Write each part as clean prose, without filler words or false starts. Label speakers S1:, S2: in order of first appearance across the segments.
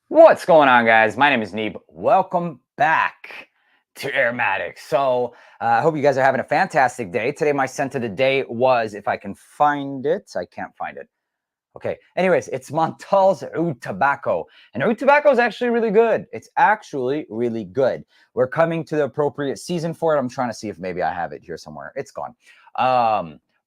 S1: What's going on, guys? My name is Neeb. Welcome back to AROMATIX. I hope you guys are having a fantastic day. Today, my scent of the day was, if I can find it, I can't find it. Okay. Anyways, it's Montal's Oud Tobacco. And Oud Tobacco is actually really good. It's actually really good. We're coming to the appropriate season for it. I'm trying to see if maybe I have it here somewhere. It's gone.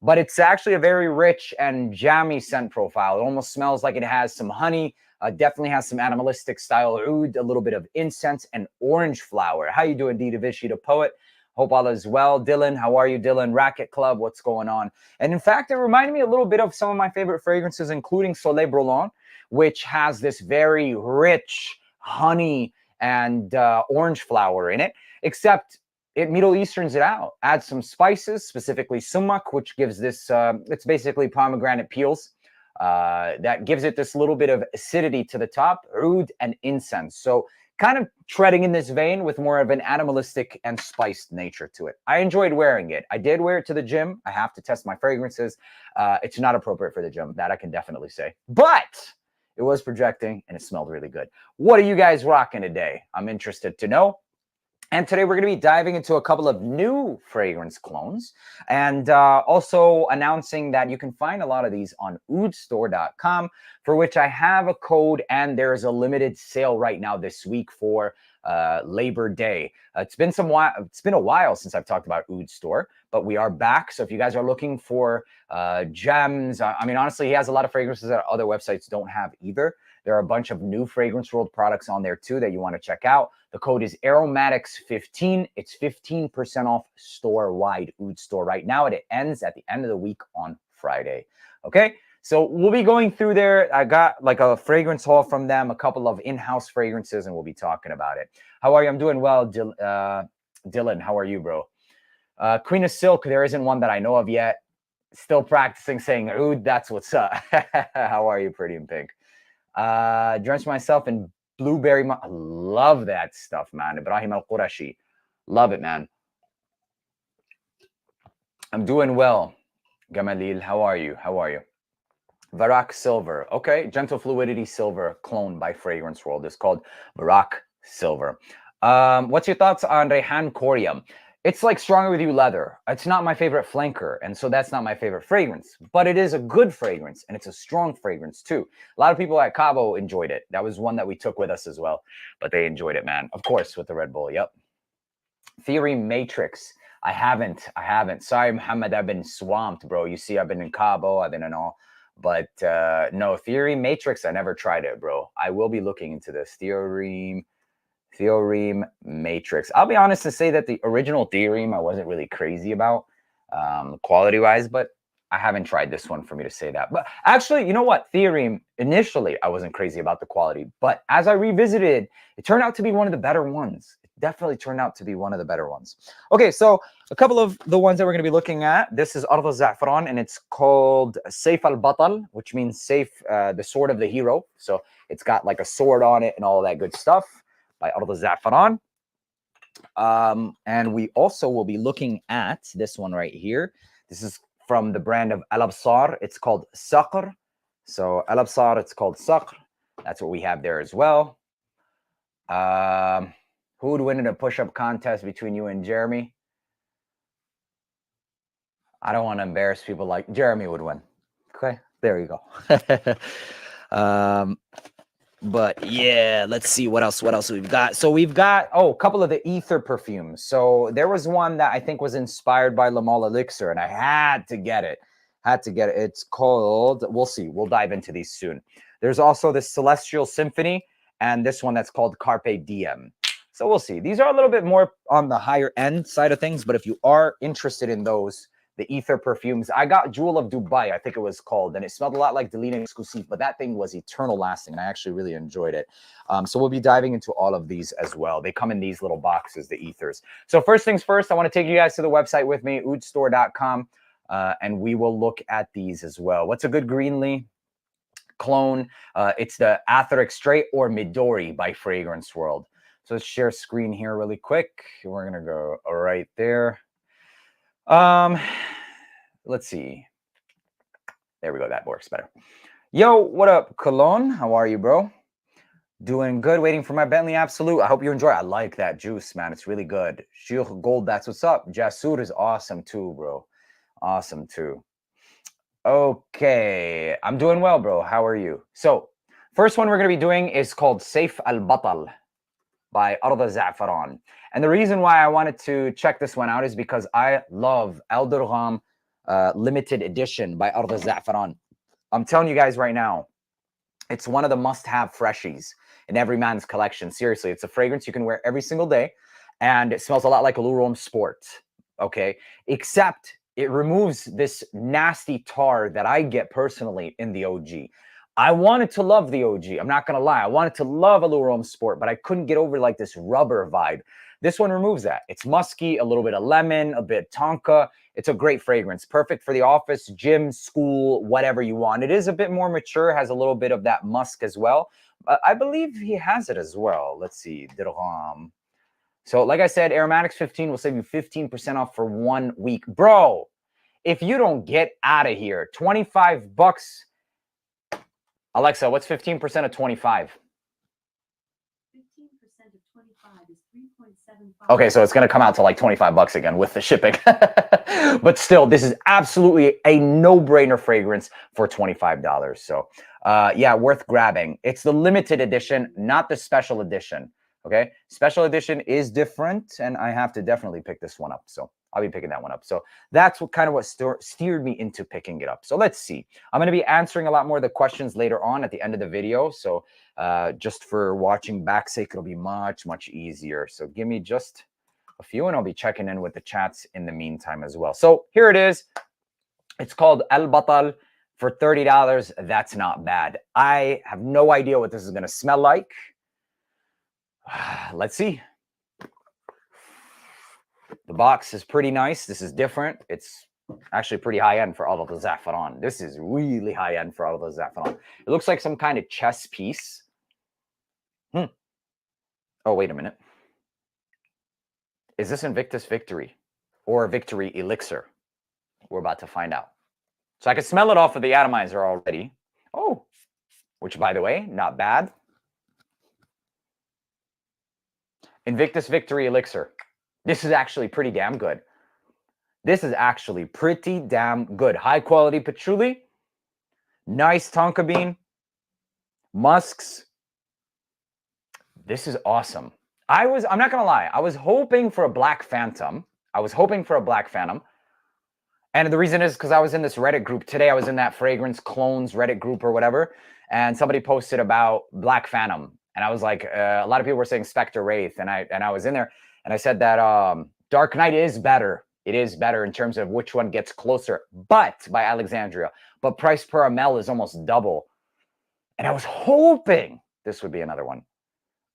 S1: But it's actually a very rich and jammy scent profile. It almost smells like it has some honey. Definitely has some animalistic style oud, a little bit of incense and orange flower. How you doing, D. Davishi, the poet? Hope all is well. Dylan, how are you, Dylan? Racket Club, what's going on? And in fact, it reminded me a little bit of some of my favorite fragrances, including Soleil Brûlant, which has this very rich honey and orange flower in it, except it Middle Easterns it out. Adds some spices, specifically sumac, which gives this, it's basically pomegranate peels. That gives it this little bit of acidity to the top, oud and incense. So kind of treading in this vein with more of an animalistic and spiced nature to it. I enjoyed wearing it. I did wear it to the gym. I have to test my fragrances. It's not appropriate for the gym. That I can definitely say. But it was projecting and it smelled really good. What are you guys rocking today? I'm interested to know. And today we're going to be diving into a couple of new fragrance clones and also announcing that you can find a lot of these on oudstore.com, for which I have a code, and there's a limited sale right now this week for Labor Day. It's been a while since I've talked about Oud Store, but we are back. So if you guys are looking for gems, I mean, honestly, he has a lot of fragrances that other websites don't have either. There are a bunch of new Fragrance World products on there too that you want to check out. The code is AROMATIX15. It's 15% off store-wide Oud Store right now, and it ends at the end of the week on Friday. Okay, so we'll be going through there. I got like a fragrance haul from them, a couple of in-house fragrances, and we'll be talking about it. How are you? I'm doing well, Dylan. How are you, bro? Queen of Silk, there isn't one that I know of yet. Still practicing saying oud, that's what's up. How are you, Pretty in Pink? Drenched myself in blueberry. I love that stuff, man. Ibrahim Al-Qurashi. Love it, man. I'm doing well. Gamalil, how are you? How are you? Varak Silver. Okay, Gentle Fluidity Silver clone by Fragrance World. It's called Varak Silver. What's your thoughts on Rehan Corium? It's like Stronger With You leather. It's not my favorite flanker, and so that's not my favorite fragrance. But it is a good fragrance, and it's a strong fragrance, too. A lot of people at Cabo enjoyed it. That was one that we took with us as well, but they enjoyed it, man. Of course, with the Red Bull, yep. Theory Matrix. I haven't. Sorry, Muhammad, I've been swamped, bro. You see, I've been in Cabo, I've been in all. But no, Theory Matrix, I never tried it, bro. I will be looking into this. Theorem Matrix. I'll be honest and say that the original Theorem I wasn't really crazy about quality-wise, but I haven't tried this one for me to say that. But actually, you know what? Theorem, initially, I wasn't crazy about the quality, but as I revisited, it turned out to be one of the better ones. It definitely turned out to be one of the better ones. Okay, so a couple of the ones that we're going to be looking at. This is Ard al-Za'faran, and it's called Saif al-Batal, which means Saif, the sword of the hero. So it's got like a sword on it and all that good stuff, by Ard al-Za'faran. And we also will be looking at this one right here. This is from the brand of Al-Absar. It's called Saqr. So Al-Absar, it's called Saqr. That's what we have there as well. Who would win in a push-up contest between you and Jeremy? I don't want to embarrass people. Like Jeremy would win. Okay, there you go. But yeah, let's see what else we've got. So we've got, a couple of the ether perfumes. So there was one that I think was inspired by Le Male Elixir, and I had to get it. It's called, we'll see. We'll dive into these soon. There's also this Celestial Symphony and this one that's called Carpe Diem. So we'll see. These are a little bit more on the higher end side of things, but if you are interested in those, the ether perfumes, I got Jewel of Dubai, I think it was called, and it smelled a lot like Delina Exclusive, but that thing was eternal lasting, and I actually really enjoyed it. So we'll be diving into all of these as well. They come in these little boxes, the ethers. So first things first, I want to take you guys to the website with me, oudstore.com, and we will look at these as well. What's a good Greenlee clone? It's the Atheric Straight or Midori by Fragrance World. So let's share screen here really quick. We're going to go right there. Let's see. There we go. That works better. Yo, what up, Cologne? How are you, bro? Doing good, waiting for my Bentley Absolute. I hope you enjoy. I like that juice, man. It's really good. Sheikh Gold, that's what's up. Jasur is awesome too, bro. Awesome too. Okay, I'm doing well, bro. How are you? So, first one we're going to be doing is called Saif Albatal by Arda Za'faran. And the reason why I wanted to check this one out is because I love Al Durgham limited edition by Arda Za'faran. I'm telling you guys right now, it's one of the must-have freshies in every man's collection. Seriously, it's a fragrance you can wear every single day, and it smells a lot like Allure Sport, okay? Except it removes this nasty tar that I get personally in the OG. I wanted to love the OG. I'm not going to lie. I wanted to love Allure Sport, but I couldn't get over like this rubber vibe. This one removes that. It's musky, a little bit of lemon, a bit tonka. It's a great fragrance. Perfect for the office, gym, school, whatever you want. It is a bit more mature, has a little bit of that musk as well. I believe he has it as well. Let's see. Dirham. So like I said, AROMATIX 15 will save you 15% off for 1 week. Bro, if you don't get out of here, 25 bucks. Alexa, what's 15% of 25? 15% of 25 is 3.75. Okay, so it's going to come out to like 25 bucks again with the shipping. But still, this is absolutely a no-brainer fragrance for $25. So, yeah, worth grabbing. It's the limited edition, not the special edition. Okay, special edition is different, and I have to definitely pick this one up. So I'll be picking that one up. So that's what kind of what steered me into picking it up. So let's see. I'm going to be answering a lot more of the questions later on at the end of the video. So just for watching back sake, it'll be much, much easier. So give me just a few, and I'll be checking in with the chats in the meantime as well. So here it is. It's called Albatal for $30. That's not bad. I have no idea what this is going to smell like. Let's see. The box is pretty nice. This is different. It's actually pretty high-end for all of the Za'faran. This is really high-end for all of the Za'faran. It looks like some kind of chess piece. Oh, wait a minute. Is this Invictus Victory or Victory Elixir? We're about to find out. So I can smell it off of the atomizer already. Oh, which, by the way, not bad. Invictus Victory Elixir. This is actually pretty damn good. This is actually pretty damn good. High quality patchouli. Nice tonka bean. Musks. This is awesome. I'm not going to lie. I was hoping for a Black Phantom. And the reason is because I was in this Reddit group today. I was in that fragrance clones Reddit group or whatever. And somebody posted about Black Phantom. And I was like, a lot of people were saying Spectre Wraith, and I was in there, and I said that Dark Knight is better. It is better in terms of which one gets closer, but by Alexandria. But price per ml is almost double. And I was hoping this would be another one.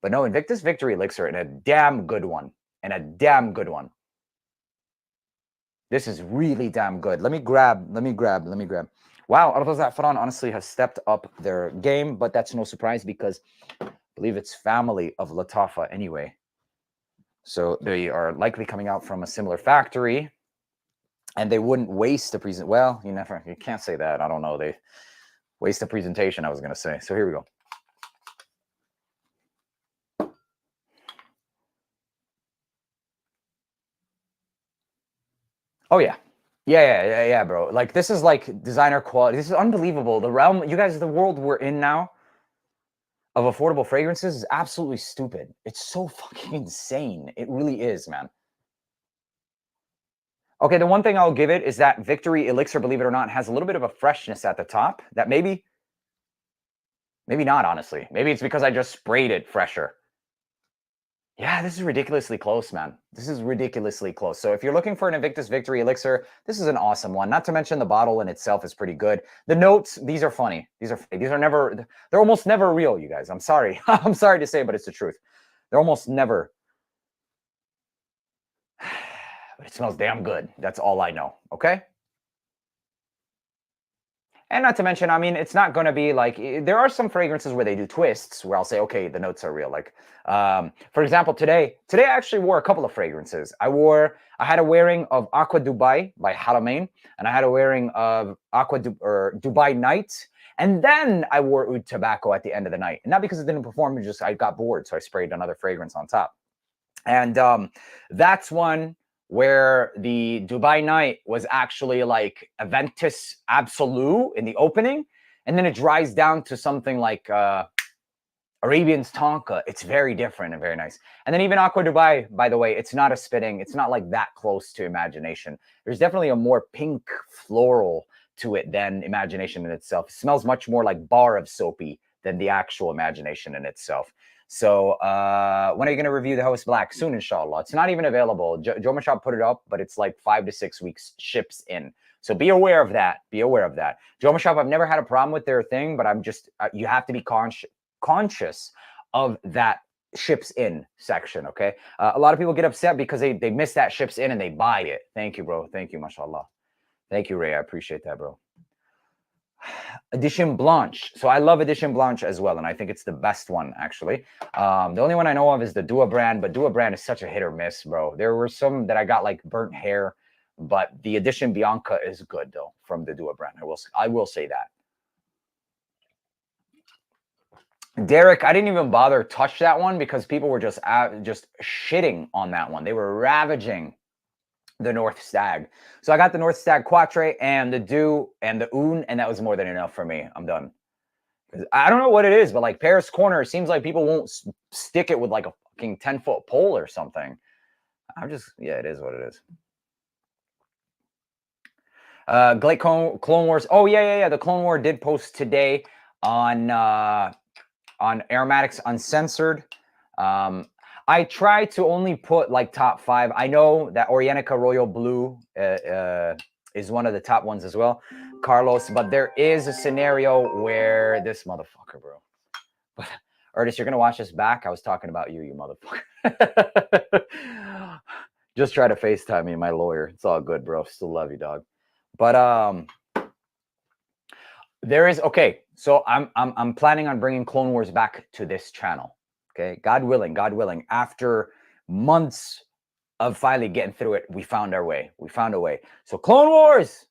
S1: But no, Invictus Victory Elixir, and a damn good one. This is really damn good. Let me grab. Wow, Arda Za'faran honestly has stepped up their game, but that's no surprise because I believe it's family of Latafa anyway. So they are likely coming out from a similar factory, and they wouldn't waste a present. Well, you can't say that. I don't know. They waste a presentation, I was going to say. So here we go. Oh, yeah. Yeah, bro. Like, this is like designer quality. This is unbelievable. The realm, you guys, the world we're in now of affordable fragrances is absolutely stupid. It's so fucking insane. It really is, man. Okay, the one thing I'll give it is that Victory Elixir, believe it or not, has a little bit of a freshness at the top that maybe not, honestly. Maybe it's because I just sprayed it fresher. Yeah, this is ridiculously close, man. This is ridiculously close. So if you're looking for an Invictus Victory Elixir, this is an awesome one. Not to mention the bottle in itself is pretty good. The notes, these are funny. These are never, they're almost never real, you guys. I'm sorry. I'm sorry to say, but it's the truth. They're almost never. But it smells damn good. That's all I know, okay? And not to mention, I mean, it's not going to be like, there are some fragrances where they do twists where I'll say, okay, the notes are real. Like, for example, today I actually wore a couple of fragrances. I had a wearing of Aqua Dubai by Haramain, and I had a wearing of Dubai Night. And then I wore oud tobacco at the end of the night. And not because it didn't perform, it just I got bored. So I sprayed another fragrance on top. And that's one where the Dubai night was actually like Invictus Absolute in the opening. And then it dries down to something like Arabian's Tonka. It's very different and very nice. And then even Aqua Dubai, by the way, it's not a spitting. It's not like that close to Imagination. There's definitely a more pink floral to it than Imagination in itself. It smells much more like bar of soapy than the actual Imagination in itself. So when are you going to review the House Black? Soon, inshallah. It's not even available. Joma Shop put it up, but it's like 5 to 6 weeks ships in. So be aware of that. Be aware of that. Joma Shop, I've never had a problem with their thing, but I'm just, you have to be conscious of that ships in section, okay? A lot of people get upset because they miss that ships in and they buy it. Thank you, bro. Thank you, mashallah. Thank you, Ray. I appreciate that, bro. Edition Blanche. So I love Edition Blanche as well, and I think it's the best one, actually. The only one I know of is the Dua brand, but Dua brand is such a hit or miss, bro. There were some that I got like burnt hair, but the Edition Bianca is good, though, from the Dua brand. I will say that. Derek, I didn't even bother touch that one because people were just shitting on that one. They were ravaging the North Stag. So I got the North Stag Quatre and the Dew and the Un, and that was more than enough for me. I'm done. I don't know what it is, but like Paris Corner, it seems like people won't stick it with like a fucking 10-foot pole or something. I'm just, yeah, it is what it is. Glade Clone Wars. Oh, yeah. The Clone War did post today on AROMATIX Uncensored. I try to only put like top 5. I know that Orientica Royal Blue is one of the top ones as well, Carlos, but there is a scenario where this motherfucker, bro. But Ernest, you're going to watch this back? I was talking about you, you motherfucker. Just try to FaceTime me, my lawyer. It's all good, bro. Still love you, dog. But there is, okay, so I'm planning on bringing Clone Wars back to this channel. Okay, God willing, after months of finally getting through it, we found our way. We found a way. So Clone Wars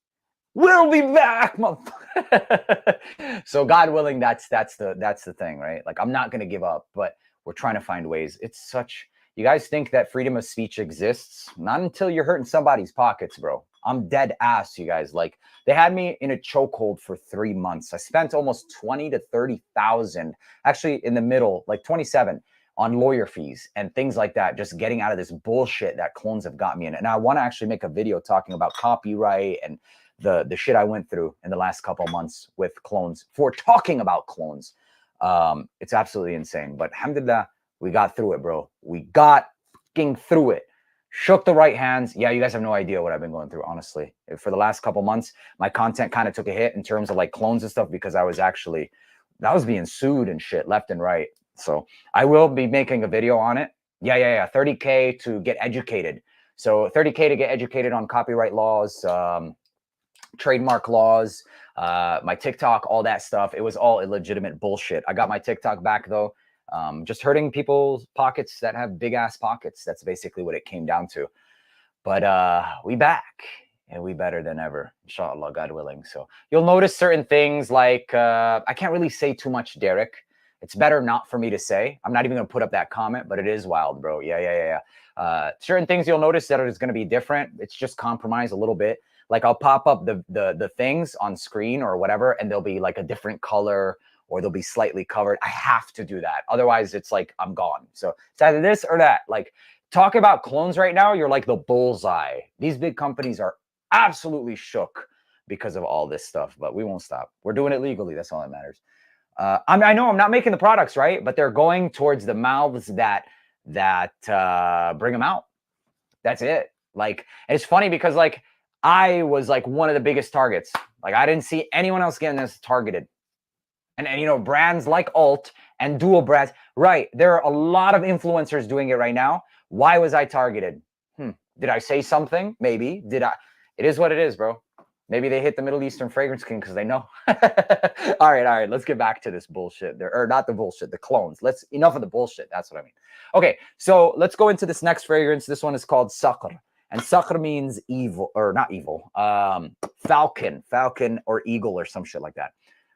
S1: will be back, motherfucker. So God willing, that's the thing, right? Like I'm not gonna give up, but we're trying to find ways. It's such, you guys think that freedom of speech exists? Not until you're hurting somebody's pockets, bro. I'm dead ass, you guys. Like they had me in a chokehold for 3 months. I spent almost 20 to 30,000, actually in the middle, like 27 on lawyer fees and things like that, just getting out of this bullshit that clones have got me in. And I want to actually make a video talking about copyright and the shit I went through in the last couple of months with clones for talking about clones. It's absolutely insane. But alhamdulillah, we got through it, bro. We got fucking through it. Shook the right hands. Yeah, you guys have no idea what I've been going through, honestly. For the last couple months, my content kind of took a hit in terms of like clones and stuff because I was being sued and shit left and right. So I will be making a video on it. Yeah. 30K to get educated. So 30K to get educated on copyright laws, trademark laws, my TikTok, all that stuff. It was all illegitimate bullshit. I got my TikTok back though. Just hurting people's pockets that have big ass pockets. That's basically what it came down to. But we back and we better than ever, inshallah, God willing. So you'll notice certain things like I can't really say too much, Derek. It's better not for me to say. I'm not even gonna put up that comment, but it is wild, bro. Yeah. Certain things you'll notice that is gonna be different. It's just compromise a little bit. Like I'll pop up the things on screen or whatever, and they'll be like a different color, or they'll be slightly covered. I have to do that. Otherwise, it's like I'm gone. So it's either this or that. Like talk about clones right now, you're like the bullseye. These big companies are absolutely shook because of all this stuff, but we won't stop. We're doing it legally. That's all that matters. I know I'm not making the products, right? But they're going towards the mouths that bring them out. That's it. Like, and it's funny because like I was like one of the biggest targets. Like I didn't see anyone else getting this targeted. And you know, brands like Alt and Dual brands, right? There are a lot of influencers doing it right now. Why was I targeted? Did I say something? Maybe. Did I? It is what it is, bro. Maybe they hit the Middle Eastern Fragrance King because they know. All right. Let's get back to this bullshit. Or not the bullshit, the clones. Enough of the bullshit. That's what I mean. Okay, so let's go into this next fragrance. This one is called Saqr. And Saqr means evil, or not evil. Falcon or eagle or some shit like that.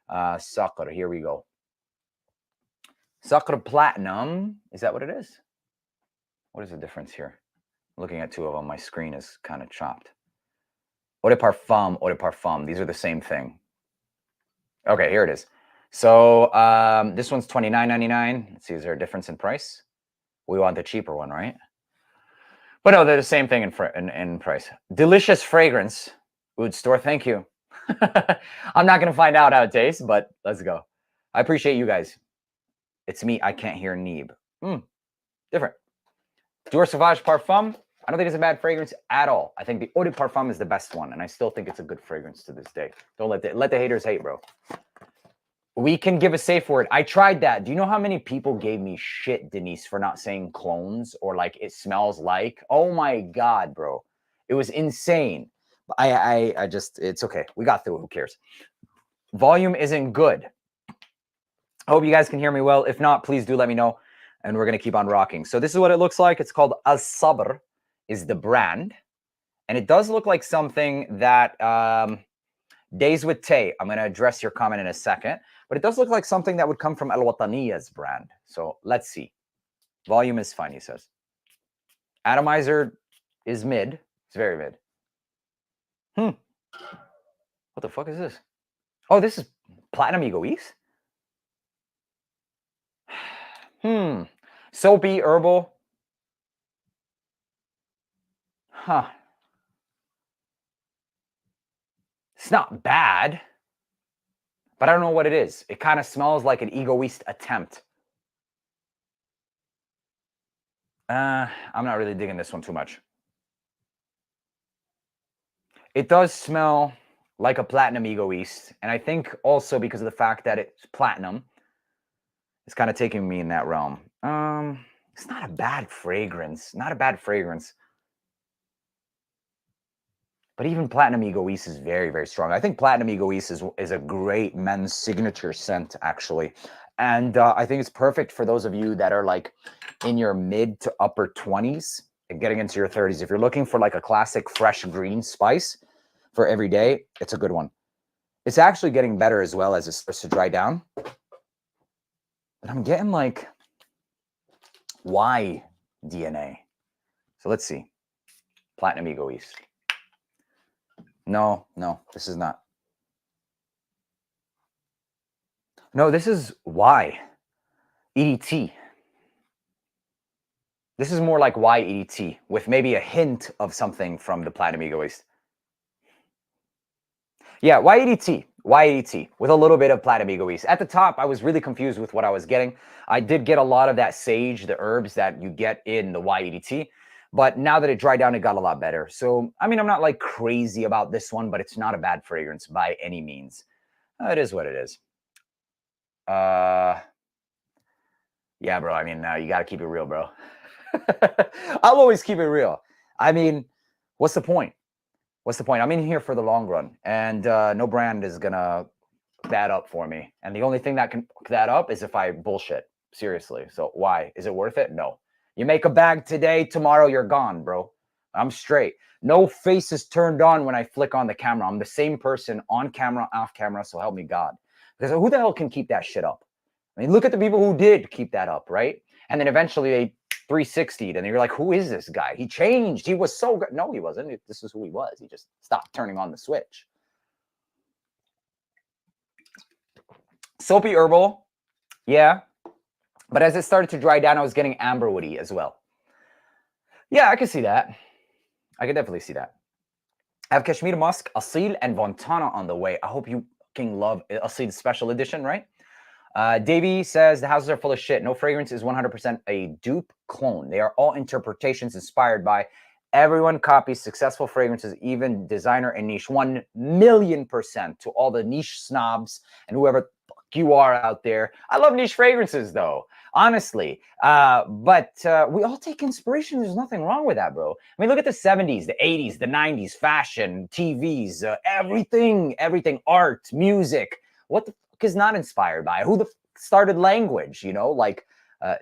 S1: Sakura, here we go. Sakura Platinum. Is that what it is? What is the difference here? Looking at two of them, my screen is kind of chopped. Eau de Parfum, Eau de Parfum. These are the same thing. Okay, here it is. So this one's $29.99. Let's see, is there a difference in price? We want the cheaper one, right? But no, they're the same thing in price. Delicious fragrance. oudstore, thank you. I'm not going to find out how it tastes, but let's go. I appreciate you guys. It's me. I can't hear Neeb. Different. Dior Sauvage Parfum. I don't think it's a bad fragrance at all. I think the Eau de Parfum is the best one, and I still think it's a good fragrance to this day. Don't let the haters hate, bro. We can give a safe word. I tried that. Do you know how many people gave me shit, Denise, for not saying clones or like it smells like? Oh my God, bro. It was insane. I just, it's okay. We got through it. Who cares? Volume isn't good. I hope you guys can hear me well. If not, please do let me know. And we're going to keep on rocking. So this is what it looks like. It's called Al Sabr is the brand. And it does look like something that Days with Tay. I'm going to address your comment in a second. But it does look like something that would come from Al Wataniya's brand. So let's see. Volume is fine, he says. Atomizer is mid. It's very mid. What the fuck is this? Oh, this is Platinum Egoist? Soapy, herbal. Huh. It's not bad. But I don't know what it is. It kind of smells like an Egoist attempt. I'm not really digging this one too much. It does smell like a Platinum Egoist. And I think also because of the fact that it's platinum, it's kind of taking me in that realm. It's not a bad fragrance. Not a bad fragrance. But even Platinum Egoist is very, very strong. I think Platinum Egoist is a great men's signature scent, actually. And I think it's perfect for those of you that are like in your mid to upper 20s and getting into your 30s. If you're looking for like a classic fresh green spice for every day, it's a good one. It's actually getting better as well as it starts to dry down. But I'm getting like Y DNA. So let's see. Platinum Egoist. No, this is not. No, this is Y. EDT. This is more like Y EDT with maybe a hint of something from the Platinum Egoist. Yeah, Y EDT with a little bit of Platinum Egoist. At the top, I was really confused with what I was getting. I did get a lot of that sage, the herbs that you get in the Y EDT. But now that it dried down, it got a lot better. So, I mean, I'm not like crazy about this one, but it's not a bad fragrance by any means. It is what it is. Yeah, bro. I mean, you got to keep it real, bro. I'll always keep it real. I mean, what's the point? What's the point? I'm in here for the long run, and no brand is going to that up for me. And the only thing that can hook that up is if I bullshit. Seriously. So why? Is it worth it? No. You make a bag today, tomorrow you're gone, bro. I'm straight. No face is turned on when I flick on the camera. I'm the same person on camera, off camera, so help me God. Because who the hell can keep that shit up? I mean, look at the people who did keep that up, right? And then eventually they 360'd, and you're like, who is this guy? He changed. He was so good. No, he wasn't. This is who he was. He just stopped turning on the switch. Soapy herbal. Yeah. But as it started to dry down, I was getting amberwoody as well. Yeah, I can see that. I can definitely see that. I have Kashmir Musk, Asil, and Vontana on the way. I hope you fucking love Asil special edition, right? Davey says the houses are full of shit. No fragrance is 100% a dupe clone. They are all interpretations inspired by. Everyone copies successful fragrances, even designer and niche. 1,000,000% to all the niche snobs and whoever you are out there. I love niche fragrances, though, honestly. But we all take inspiration. There's nothing wrong with that, bro. I mean, look at the 70s, the 80s, the 90s, fashion, TVs, everything, art, music. What the fuck is not inspired by? Who the fuck started language, you know? Like,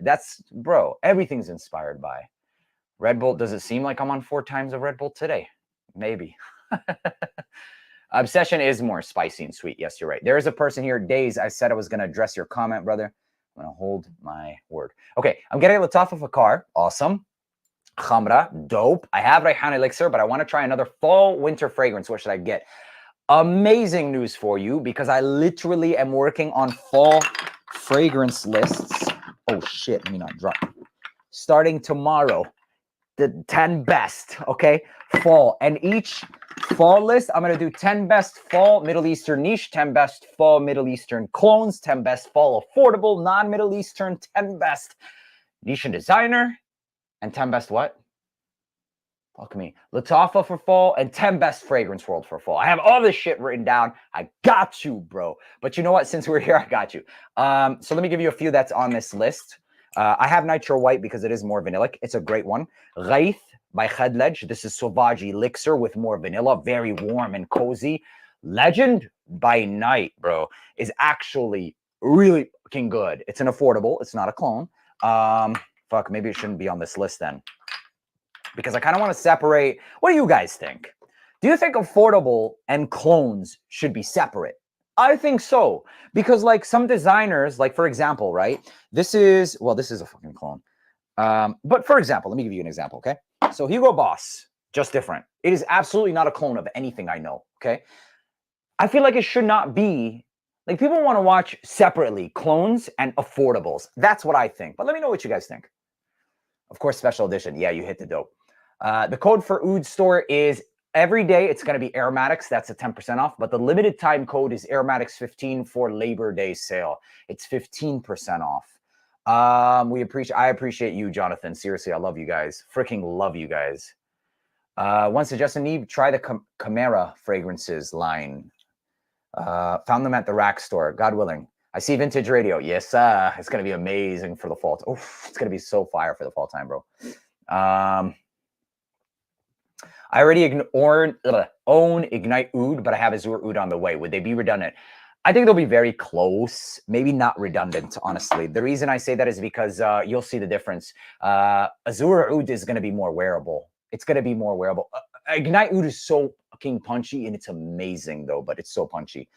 S1: that's, bro, everything's inspired by. Red Bull, does it seem like I'm on 4 times of Red Bull today? Maybe. Obsession is more spicy and sweet. Yes, you're right. There is a person here, Days. I said I was going to address your comment, brother. I'm going to hold my word. Okay, I'm getting a Latafa Fakar. Awesome. Khamra, dope. I have Rayhan Elixir, but I want to try another fall winter fragrance. What should I get? Amazing news for you, because I literally am working on fall fragrance lists. Oh, shit. Let me not drop. Starting tomorrow. The 10 best, okay? Fall. And each fall list, I'm going to do 10 best fall Middle Eastern niche, 10 best fall Middle Eastern clones, 10 best fall affordable non-Middle Eastern, 10 best niche and designer, and 10 best what? Fuck me. Latafa for fall, and 10 best fragrance world for fall. I have all this shit written down. I got you, bro. But you know what? Since we're here, I got you. So let me give you a few that's on this list. I have Nitro White because it is more vanillic. It's a great one. Ghaith by Khadlej. This is Sauvage Elixir with more vanilla. Very warm and cozy. Legend by Night, bro, is actually really fucking good. It's an affordable. It's not a clone. Fuck, maybe it shouldn't be on this list then, because I kind of want to separate. What do you guys think? Do you think affordable and clones should be separate? I think so, because like some designers, like for example, right? This is a fucking clone. But for example, let me give you an example, okay? So Hugo Boss, just different. It is absolutely not a clone of anything I know, okay? I feel like it should not be, like people want to watch separately clones and affordables. That's what I think. But let me know what you guys think. Of course, special edition. Yeah, you hit the dope. The code for oudstore is every day it's going to be AROMATIX. That's a 10% off. But the limited time code is AROMATIX15 for Labor Day sale. It's 15% off. I appreciate you, Jonathan. Seriously, I love you guys. Freaking love you guys. One suggestion, Neve, try the Chimera fragrances line. Found them at the rack store. God willing. I see Vintage Radio. Yes, it's going to be amazing for the fall. Oof, it's going to be so fire for the fall time, bro. I already own Ignite Oud, but I have Azure Oud on the way. Would they be redundant? I think they'll be very close. Maybe not redundant, honestly. The reason I say that is because you'll see the difference. Azure Oud is going to be more wearable. It's going to be more wearable. Ignite Oud is so fucking punchy, and it's amazing, though, but it's so punchy.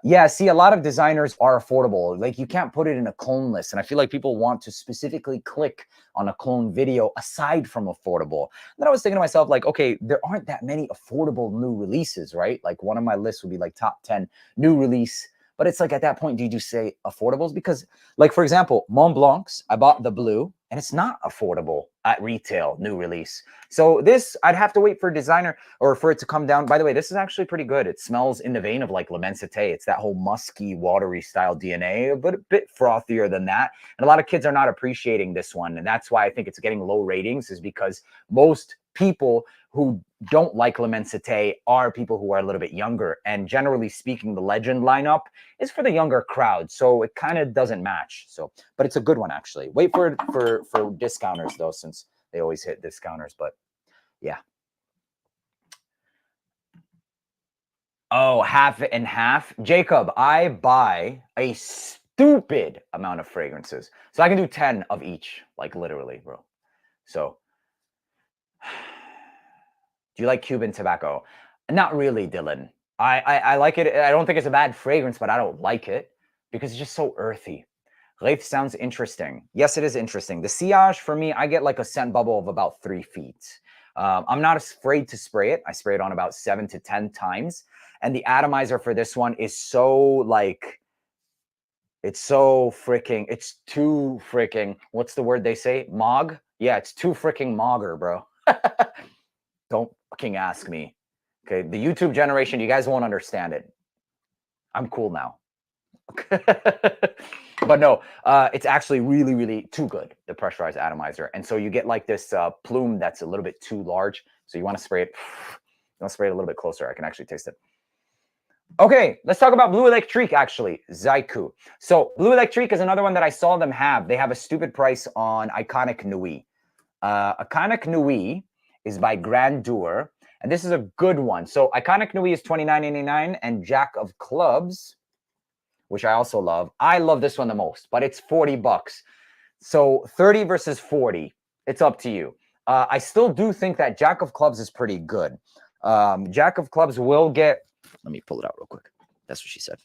S1: Yeah, see, a lot of designers are affordable. Like, you can't put it in a clone list. And I feel like people want to specifically click on a clone video aside from affordable. And then I was thinking to myself, like, okay, there aren't that many affordable new releases, right? Like, one of my lists would be like top 10 new release. But it's like, at that point, do you just say affordables? Because, like, for example, Mont Blanc's, I bought the blue, and it's not affordable at retail, new release. So this, I'd have to wait for designer or for it to come down. By the way, this is actually pretty good. It smells in the vein of like L'Immensité. It's that whole musky, watery style DNA, but a bit frothier than that. And a lot of kids are not appreciating this one. And that's why I think it's getting low ratings, is because most people who don't like L'Immensité are people who are a little bit younger. And generally speaking, the Legend lineup is for the younger crowd. So it kind of doesn't match. So, but it's a good one, actually. Wait for discounters, though, since they always hit discounters. But yeah. Oh, half and half. Jacob, I buy a stupid amount of fragrances. So I can do 10 of each, like literally, bro. So do you like Cuban tobacco? Not really, Dylan. I like it. I don't think it's a bad fragrance, but I don't like it because it's just so earthy. Wraith sounds interesting. Yes, it is interesting. The sillage, for me, I get like a scent bubble of about 3 feet. I'm not afraid to spray it. I spray it on about 7 to 10 times. And the atomizer for this one is so like, it's too freaking, what's the word they say? Mog? Yeah, it's too freaking mogger, bro. Don't fucking ask me. Okay, the YouTube generation, you guys won't understand it. I'm cool now. But no, it's actually really, really too good, the pressurized atomizer. And so you get like this plume that's a little bit too large. So you want to spray it. You want to spray it a little bit closer. I can actually taste it. Okay, let's talk about Blue Electrique, actually. Zaiku. So Blue Electrique is another one that I saw them have. They have a stupid price on Iconic Nuit. Iconic Nuit is by Grandeur. And this is a good one. So Iconic Nuit is $29.99, and Jack of Clubs, which I also love. I love this one the most, but it's $40. So 30 versus 40. It's up to you. I still do think that Jack of Clubs is pretty good. Jack of Clubs will get Let me pull it out real quick. That's what she said.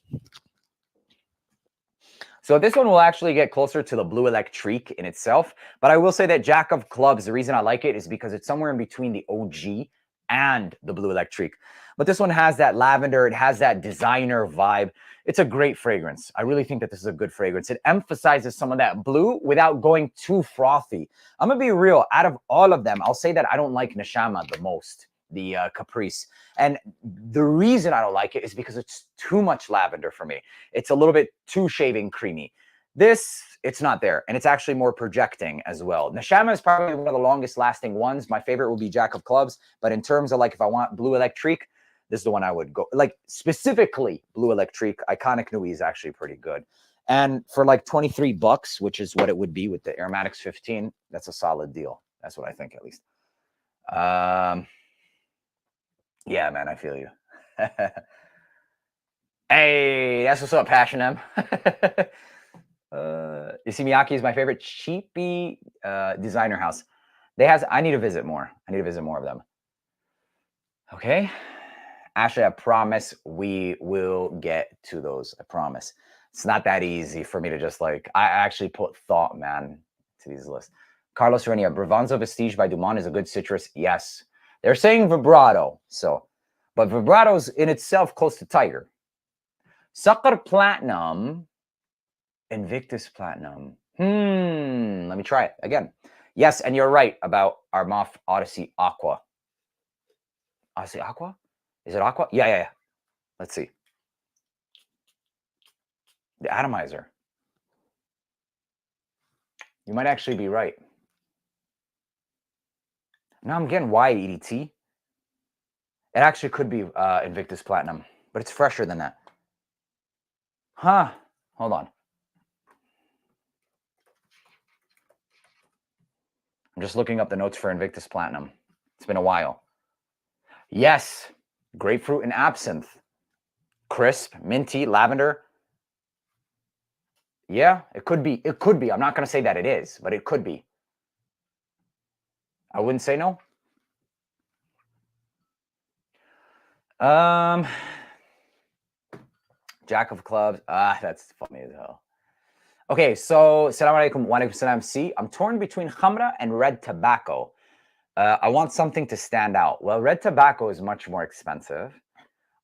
S1: So this one will actually get closer to the Blue Electrique in itself. But I will say that Jack of Clubs, the reason I like it is because it's somewhere in between the OG and the Blue Electrique. But this one has that lavender. It has that designer vibe. It's a great fragrance. I really think that this is a good fragrance. It emphasizes some of that blue without going too frothy. I'm going to be real. Out of all of them, I'll say that I don't like Neshama the most, the Caprice. And the reason I don't like it is because it's too much lavender for me. It's a little bit too shaving creamy. This, it's not there. And it's actually more projecting as well. Neshama is probably one of the longest lasting ones. My favorite will be Jack of Clubs. But in terms of like if I want Blue Electrique, this is the one I would go. Like specifically Blue Electrique, Iconic Nuit is actually pretty good. And for like $23, which is what it would be with the AROMATIX 15, that's a solid deal. That's what I think at least. Yeah, man, I feel you. Hey, that's what's up, Passion M. Miyake is my favorite cheapy designer house. I need to visit more. I need to visit more of them. Okay. Ashley, I promise we will get to those. I promise. It's not that easy for me to just like, I actually put thought, man, to these lists. Carlos Renia, Bravanza Vestige by Dumont is a good citrus. Yes. They're saying vibrato. So, but vibrato's in itself close to Tiger. Sucker Platinum, Invictus Platinum. Let me try it again. Yes, and you're right about Armaf Odyssey Aqua. Odyssey Aqua? Is it Aqua? Yeah. Let's see. The atomizer. You might actually be right. Now I'm getting why EDT. It actually could be Invictus Platinum, but it's fresher than that. Huh. Hold on. I'm just looking up the notes for Invictus Platinum. It's been a while. Yes. Grapefruit and absinthe. Crisp, minty, lavender. Yeah, it could be. It could be. I'm not going to say that it is, but it could be. I wouldn't say no. Jack of Clubs. That's funny as hell. Okay, so Assalamu alaikum wa alaikum salam. See, I'm torn between Khamra and red tobacco. I want something to stand out. Well, red tobacco is much more expensive.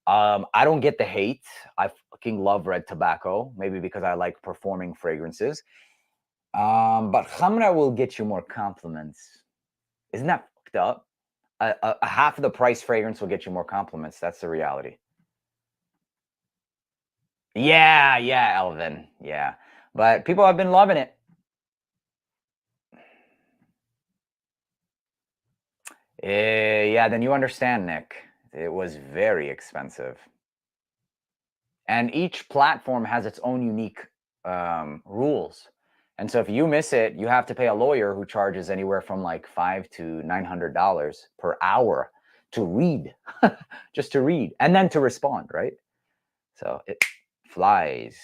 S1: I don't get the hate. I fucking love red tobacco, maybe because I like performing fragrances. But Khamra will get you more compliments. Isn't that fucked up? A half of the price fragrance will get you more compliments. That's the reality. Yeah, Elvin. Yeah. But people have been loving it. Yeah, then you understand, Nick. It was very expensive. And each platform has its own unique rules. And so if you miss it, you have to pay a lawyer who charges anywhere from like $500 to $900 per hour to read, just to read, and then to respond, right? So it flies.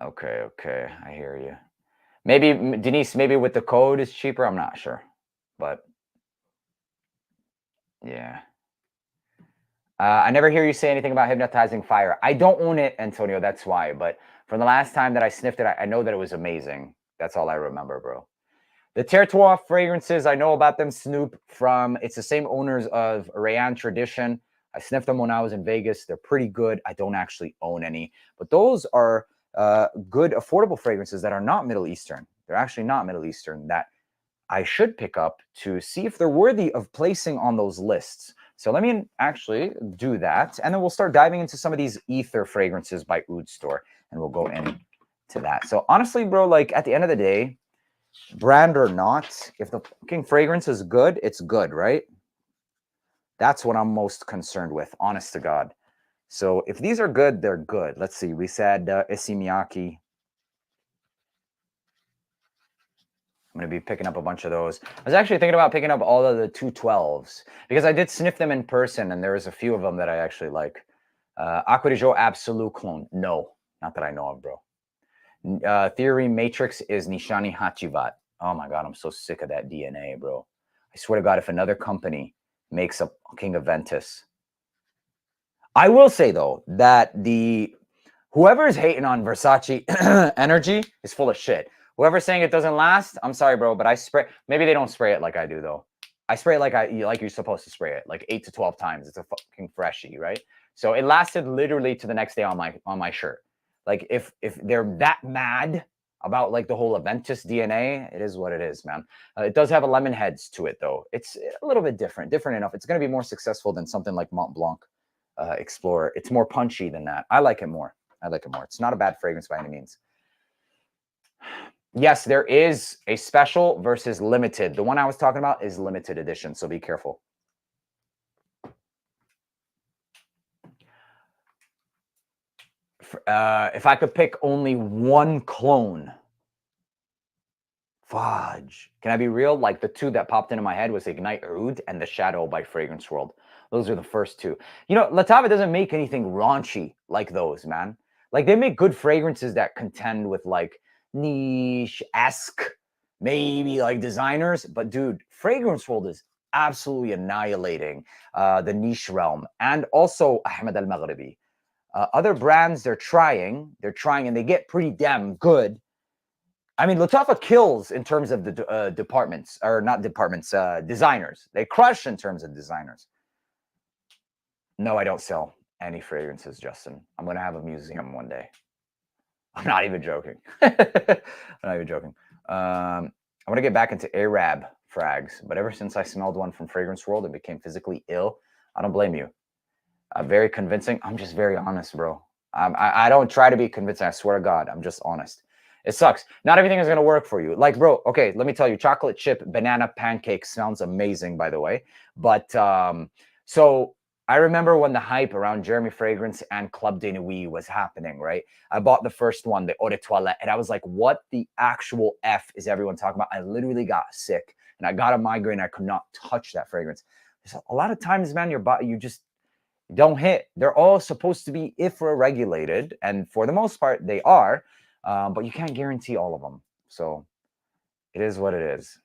S1: Okay, I hear you. Maybe, Denise, maybe with the code is cheaper. I'm not sure, but yeah. I never hear you say anything about hypnotizing fire. I don't own it, Antonio. That's why. But from the last time that I sniffed it, I know that it was amazing. That's all I remember, bro. The Terroir fragrances, I know about them, Snoop, it's the same owners of Rayan Tradition. I sniffed them when I was in Vegas. They're pretty good. I don't actually own any. But those are good, affordable fragrances that are not Middle Eastern. They're actually not Middle Eastern that I should pick up to see if they're worthy of placing on those lists. So let me actually do that. And then we'll start diving into some of these ether fragrances by oudstore. And we'll go into that. So honestly, bro, like at the end of the day, brand or not, if the fucking fragrance is good, it's good, right? That's what I'm most concerned with, honest to God. So if these are good, they're good. Let's see. We said Miyake. I'm going to be picking up a bunch of those. I was actually thinking about picking up all of the 212s because I did sniff them in person, and there was a few of them that I actually like. Aqua de Jo Absolute Clone. No, not that I know of, bro. Theory Matrix is Nishani Hachivat. Oh, my God. I'm so sick of that DNA, bro. I swear to God, if another company makes a fucking Aventus, I will say though that whoever is hating on Versace energy is full of shit. Whoever's saying it doesn't last, I'm sorry, bro, but I spray. Maybe they don't spray it like I do though. I spray it like you're supposed to spray it, like 8 to 12 times. It's a fucking freshie, right? So it lasted literally to the next day on my shirt. Like if they're that mad about like the whole Invictus DNA, it is what it is, man. It does have a lemon heads to it though. It's a little bit different enough. It's going to be more successful than something like Mont Blanc Explorer. It's more punchy than that. I like it more. It's not a bad fragrance by any means. Yes, there is a special versus limited. The one I was talking about is limited edition, so be careful. If I could pick only one clone, fudge. Can I be real? Like the two that popped into my head was Ignite Oud and The Shadow by Fragrance World. Those are the first two. You know, Latava doesn't make anything raunchy like those, man. Like they make good fragrances that contend with like niche-esque, maybe like designers. But dude, Fragrance World is absolutely annihilating the niche realm. And also Ahmed Al-Maghribi. Other brands, they're trying and they get pretty damn good. I mean, Latafa kills in terms of the departments, or not departments, designers. They crush in terms of designers. No, I don't sell any fragrances, Justin. I'm going to have a museum one day. I'm not even joking. I'm not even joking. I want to get back into Arab frags, but ever since I smelled one from Fragrance World and became physically ill, I don't blame you. Very convincing. I'm just very honest, bro. I don't try to be convincing. I swear to God, I'm just honest. It sucks. Not everything is going to work for you. Like, bro, okay, let me tell you, chocolate chip banana pancake sounds amazing, by the way. But so I remember when the hype around Jeremy Fragrance and Club de Nuit was happening, right? I bought the first one, the Eau de Toilette, and I was like, what the actual F is everyone talking about? I literally got sick, and I got a migraine. I could not touch that fragrance. So a lot of times, man, your body, you just don't hit. They're all supposed to be IFRA regulated, and for the most part, they are. But you can't guarantee all of them. So it is what it is.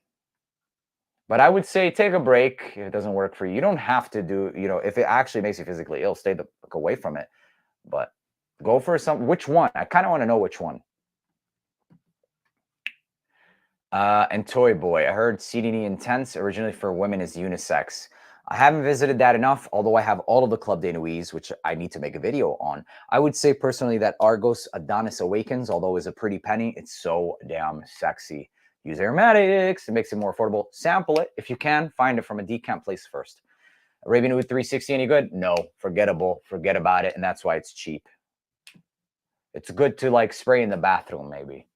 S1: But I would say take a break if it doesn't work for you. You don't have to do, you know, if it actually makes you physically ill, stay the fuck away from it. But go for which one? I kind of want to know which one. And Toy Boy, I heard CDD Intense originally for women is unisex. I haven't visited that enough, although I have all of the Club de Nuits, which I need to make a video on. I would say personally that Argos Adonis Awakens, although is a pretty penny, it's so damn sexy. Use aromatics, it makes it more affordable. Sample it if you can. Find it from a decant place first. Arabian Oud 360, any good? No, forgettable. Forget about it, and that's why it's cheap. It's good to like spray in the bathroom, maybe.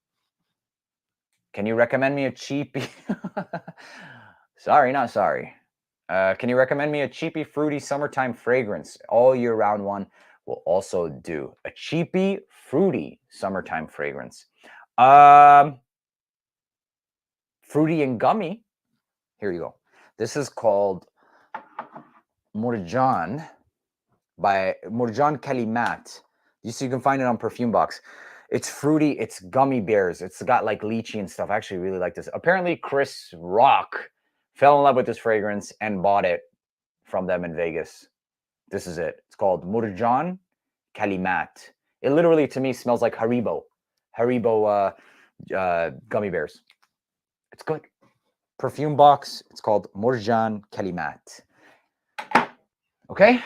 S1: Can you recommend me a cheapie? Sorry, not sorry. Can you recommend me a cheapy, fruity summertime fragrance? All year round one will also do. A cheapy, fruity summertime fragrance. Fruity and gummy. Here you go. This is called Murjan by Murjan Kalimat. You can find it on Perfume Box. It's fruity. It's gummy bears. It's got like lychee and stuff. I actually really like this. Apparently, Chris Rock fell in love with this fragrance and bought it from them in Vegas. This is it. It's called Murjan Kalimat. It literally, to me, smells like Haribo gummy bears. It's good. Perfume Box. It's called Murjan Kalimat. Okay?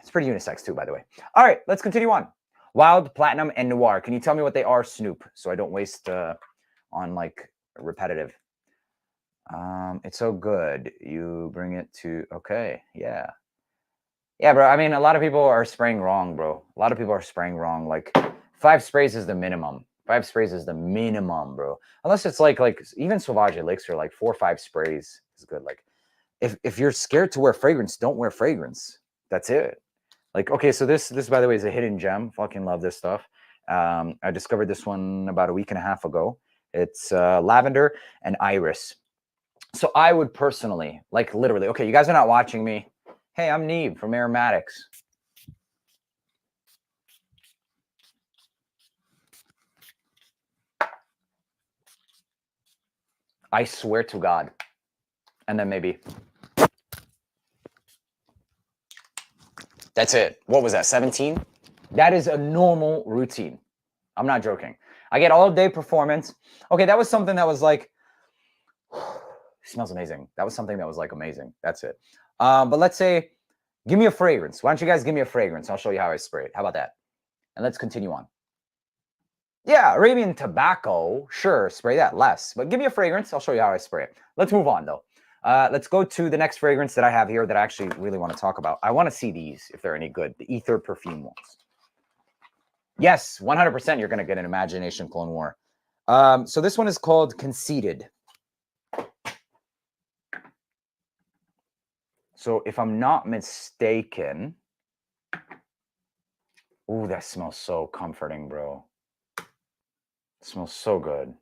S1: It's pretty unisex too, by the way. All right, let's continue on. Wild, Platinum, and Noir. Can you tell me what they are, Snoop, so I don't waste on like repetitive? It's so good. You bring it to, okay, yeah. Yeah, bro. I mean, a lot of people are spraying wrong, bro. A lot of people are spraying wrong. Like 5 sprays is the minimum. 5 sprays is the minimum, bro. Unless it's like even Sauvage Elixir, like 4 or 5 sprays is good. Like if you're scared to wear fragrance, don't wear fragrance. That's it. Like, okay, so this by the way is a hidden gem. Fucking love this stuff. I discovered this one about a week and a half ago. It's lavender and iris. So I would personally, like literally, okay, you guys are not watching me. Hey, I'm Neeb from Aromatics. I swear to God. And then maybe. That's it. What was that, 17? That is a normal routine. I'm not joking. I get all day performance. Okay, that was something that was like, smells amazing. That was something that was like amazing. That's it. But let's say, give me a fragrance. Why don't you guys give me a fragrance? I'll show you how I spray it. How about that? And let's continue on. Yeah, Arabian tobacco, sure, spray that less. But give me a fragrance. I'll show you how I spray it. Let's move on, though. Let's go to the next fragrance that I have here that I actually really want to talk about. I want to see these, if they're any good. The ether perfume ones. Yes, 100% you're going to get an Imagination Clone War. So this one is called Conceited. So if I'm not mistaken... Ooh, that smells so comforting, bro. It smells so good.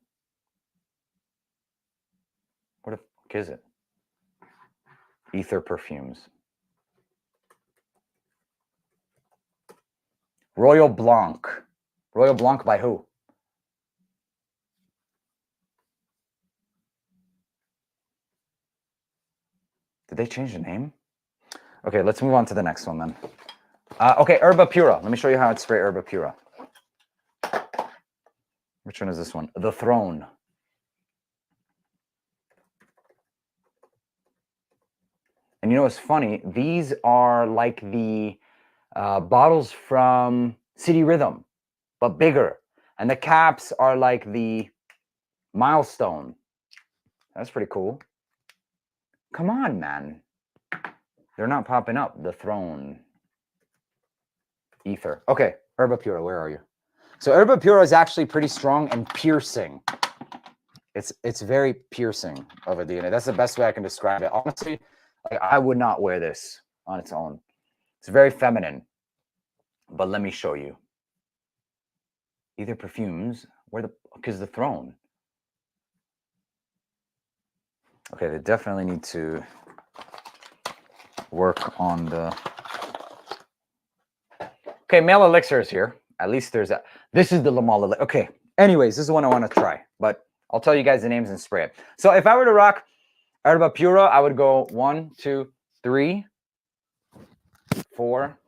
S1: What the fuck is it? Ether perfumes. Royal Blanc. Royal Blanc by who? Did they change the name? Okay, let's move on to the next one then. Okay, Herba Pura. Let me show you how to spray Herba Pura. Which one is this one? The Throne. And you know what's funny? These are like the bottles from City Rhythm, but bigger. And the caps are like the Milestone. That's pretty cool. Come on, man. They're not popping up. The Throne. Ether. Okay, Herba Pura, where are you? So Herba Pura is actually pretty strong and piercing. It's very piercing of a DNA. That's the best way I can describe it. Honestly, like, I would not wear this on its own. It's very feminine. But let me show you. Ether perfumes. Where the fuck is the Throne? Okay, they definitely need to work on the... Okay, male elixir is here. At least there's that. This is the Lamal elixir. Okay, anyways, this is the one I want to try. But I'll tell you guys the names and spray it. So if I were to rock Herba Pura, I would go 1, 2, 3, 4,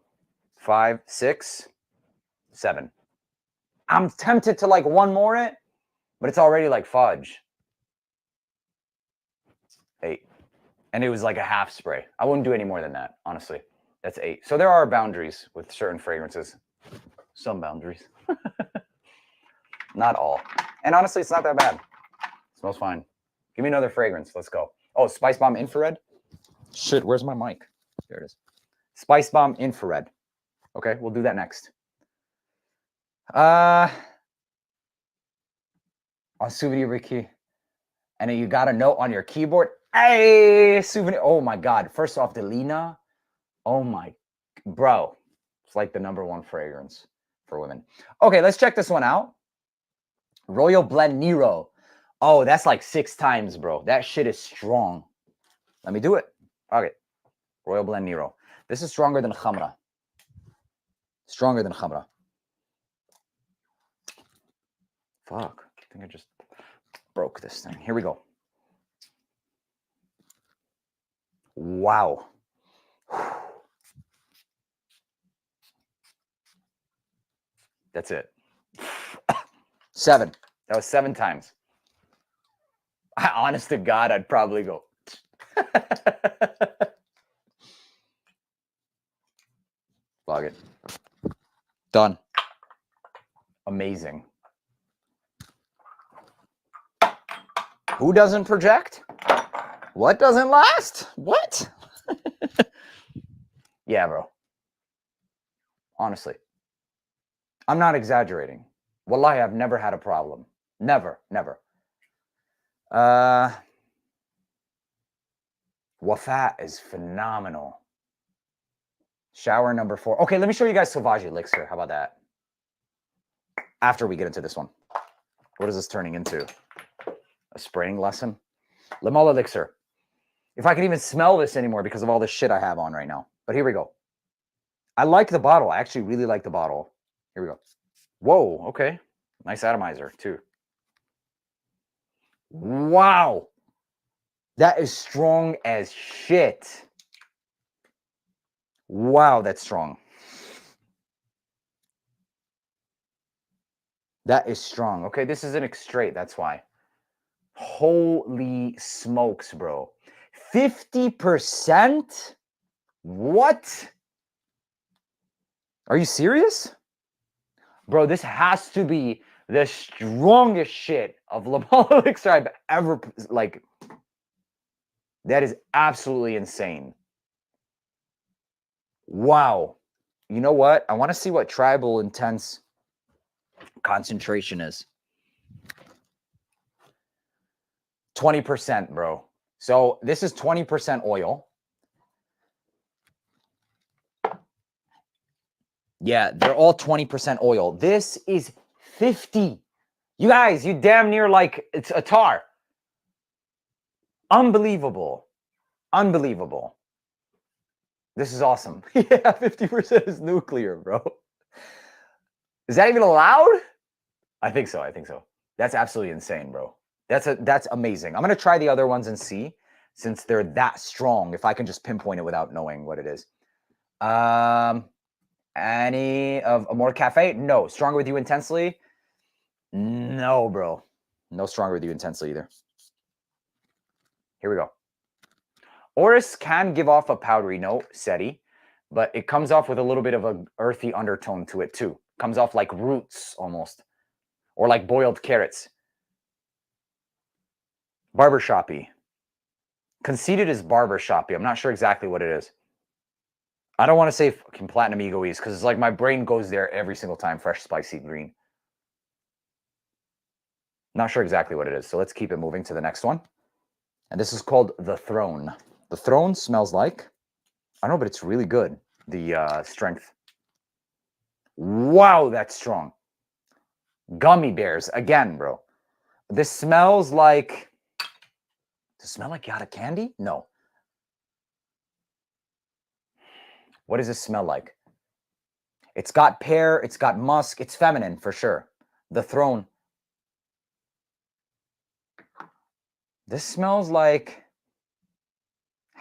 S1: 5, 6, 7. I'm tempted to like one more it, but it's already like fudge. 8. And it was like a half spray. I wouldn't do any more than that, honestly. That's 8. So there are boundaries with certain fragrances. Some boundaries. Not all. And honestly, it's not that bad. It smells fine. Give me another fragrance. Let's go. Oh, Spice Bomb Infrared. Shit, where's my mic? There it is. Spice Bomb Infrared. Okay, we'll do that next. On Souvenir Ricky. And then you got a note on your keyboard. Hey, Souvenir. Oh my God. First off, Delina. Oh my, bro. It's like the #1 fragrance for women. Okay, let's check this one out. Royal Blend Nero. Oh, that's like 6 times, bro. That shit is strong. Let me do it. Okay. Royal Blend Nero. This is stronger than Khamra. Stronger than Khamra. Fuck. I think I just broke this thing. Here we go. Wow. That's it. 7. That was 7 times. Honest to God, I'd probably go. Log it. Done. Amazing. Who doesn't project? What doesn't last? What? Yeah, bro. Honestly. I'm not exaggerating. Wallahi, I've never had a problem. Never, never. Wafat is phenomenal. Shower #4. Okay, let me show you guys Sauvage Elixir. How about that? After we get into this one. What is this turning into? A spraying lesson? Lamal Elixir. If I can even smell this anymore because of all this shit I have on right now. But here we go. I like the bottle. I actually really like the bottle. Here we go. Whoa, okay. Nice atomizer, too. Wow. That is strong as shit. Wow, that's strong. That is strong. Okay, this is an straight. That's why. Holy smokes, bro. 50%? What? Are you serious? Bro, this has to be the strongest shit of Lamal elixir I've ever, like, that is absolutely insane. Wow. You know what? I want to see what tribal intense concentration is. 20%, bro. So this is 20% oil. Yeah, they're all 20% oil. This is 50. You guys, you damn near like it's a tar. Unbelievable. Unbelievable. This is awesome. Yeah, 50% is nuclear, bro. Is that even allowed? I think so. I think so. That's absolutely insane, bro. That's amazing. I'm going to try the other ones and see, since they're that strong, if I can just pinpoint it without knowing what it is. Any of a more cafe? No. Stronger with you intensely? No, bro. No stronger with you intensely either. Here we go. Orris can give off a powdery note, SETI, but it comes off with a little bit of an earthy undertone to it too. Comes off like roots almost, or like boiled carrots. Barbershoppy. Conceited is barbershoppy. I'm not sure exactly what it is. I don't want to say fucking platinum egoise because it's like my brain goes there every single time. Fresh, spicy green. Not sure exactly what it is. So let's keep it moving to the next one. And this is called The Throne. The Throne smells like, I don't know, but it's really good. The strength. Wow, that's strong. Gummy bears. Again, bro. This smells like, does it smell like yada candy? No. What does this smell like? It's got pear, it's got musk, it's feminine for sure. The Throne. This smells like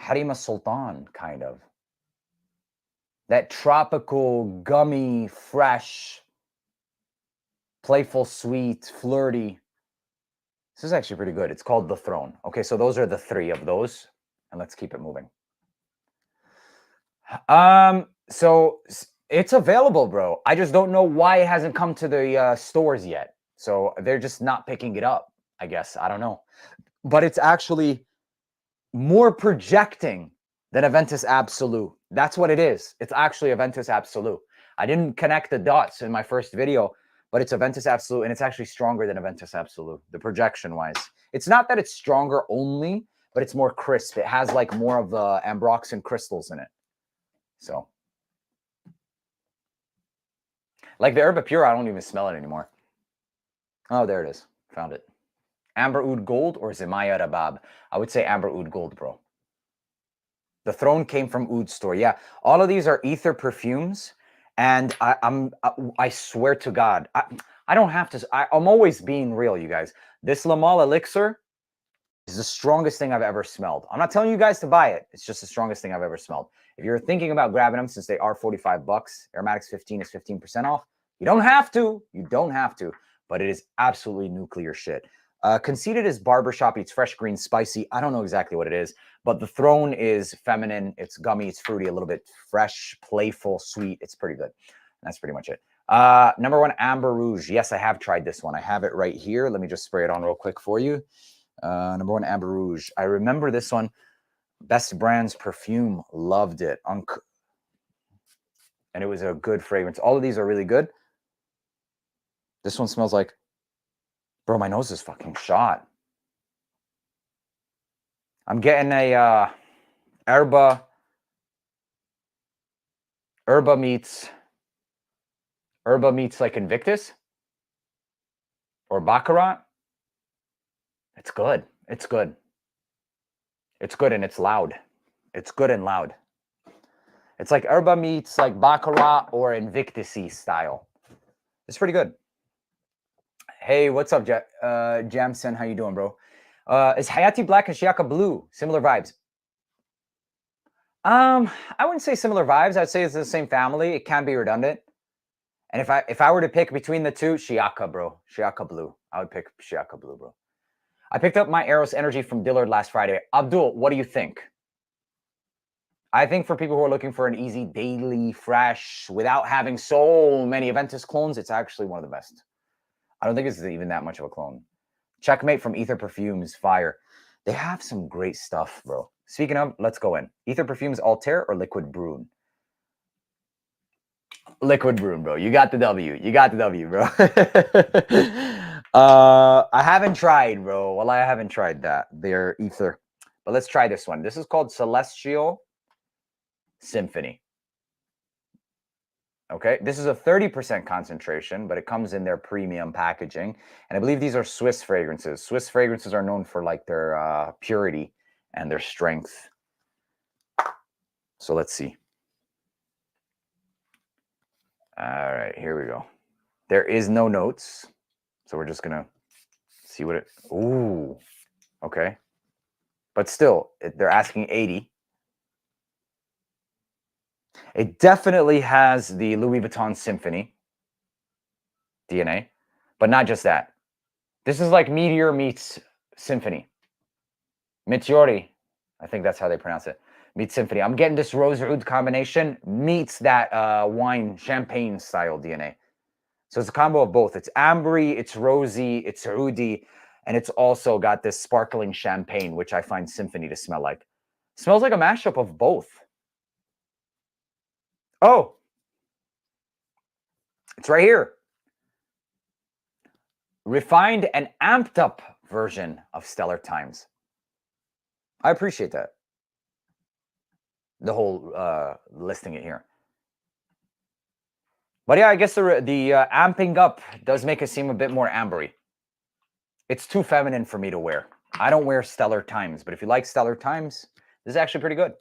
S1: Harima Sultan, kind of. That tropical, gummy, fresh, playful, sweet, flirty. This is actually pretty good. It's called The Throne. Okay, so those are the three of those. And let's keep it moving. So it's available, bro. I just don't know why it hasn't come to the stores yet. So they're just not picking it up, I guess. I don't know. But it's actually more projecting than Aventus Absolute. That's what it is. It's actually Aventus Absolute. I didn't connect the dots in my first video, but it's Aventus Absolute, and it's actually stronger than Aventus Absolute, the projection-wise. It's not that it's stronger only, but it's more crisp. It has like more of the ambroxan crystals in it. So, like the Herba Pura, I don't even smell it anymore. Oh, there it is. Found it. Amber Oud Gold or Zemaya Rabab? I would say Amber Oud Gold, bro. The Throne came from oudstore. Yeah, all of these are ether perfumes, and I swear to God, I don't have to. I'm always being real, you guys. This Lamal elixir is the strongest thing I've ever smelled. I'm not telling you guys to buy it. It's just the strongest thing I've ever smelled. If you're thinking about grabbing them, since they are 45 bucks, AROMATIX 15 is 15% off. You don't have to. You don't have to. But it is absolutely nuclear shit. Conceited is barbershop. It's fresh, green, spicy. I don't know exactly what it is, but the Throne is feminine. It's gummy. It's fruity, a little bit fresh, playful, sweet. It's pretty good. That's pretty much it. Number one, Amber Rouge. Yes, I have tried this one. I have it right here. Let me just spray it on real quick for you. Number one, Amber Rouge. I remember this one. Best Brands perfume. Loved it. And it was a good fragrance. All of these are really good. This one smells like, bro, my nose is fucking shot. I'm getting a Herba meets like Invictus or Baccarat. It's good. It's good. It's good and it's loud. It's good and loud. It's like Herba meets like Baccarat or Invictus-y style. It's pretty good. Hey, what's up, Jamson? How you doing, bro? Is Hayati Black and Shiaka Blue similar vibes? I wouldn't say similar vibes. I'd say it's the same family. It can be redundant. And if I were to pick between the two, Shiaka, bro. Shiaka Blue. I would pick Shiaka Blue, bro. I picked up my Eros Energy from Dillard last Friday. Abdul, what do you think? I think for people who are looking for an easy daily fresh without having so many Aventus clones, it's actually one of the best. I don't think it's even that much of a clone. Checkmate from Ether Perfumes, fire. They have some great stuff, bro. Speaking of, let's go in. Ether Perfumes, Altair or Liquid Brune? Liquid Brune, bro. You got the W. You got the W, bro. I haven't tried, bro. Well, I haven't tried that. They're Ether. But let's try this one. This is called Celestial Symphony. Okay, this is a 30% concentration, but it comes in their premium packaging. And I believe these are Swiss fragrances. Swiss fragrances are known for like their purity and their strength. So let's see. All right, here we go. There is no notes. So we're just going to see what it... Ooh, okay. But still, they're asking 80. It definitely has the Louis Vuitton Symphony DNA, but not just that. This is like Meteor meets Symphony. Meteori, I think that's how they pronounce it. Meets Symphony. I'm getting this rose oud combination meets that wine champagne style DNA. So it's a combo of both. It's ambery, it's rosy, it's oudy, and it's also got this sparkling champagne, which I find Symphony to smell like. It smells like a mashup of both. Oh, it's right here. Refined and amped up version of Stellar Times. I appreciate that. The whole listing it here. But yeah, I guess the amping up does make it seem a bit more ambery. It's too feminine for me to wear. I don't wear Stellar Times, but if you like Stellar Times, this is actually pretty good.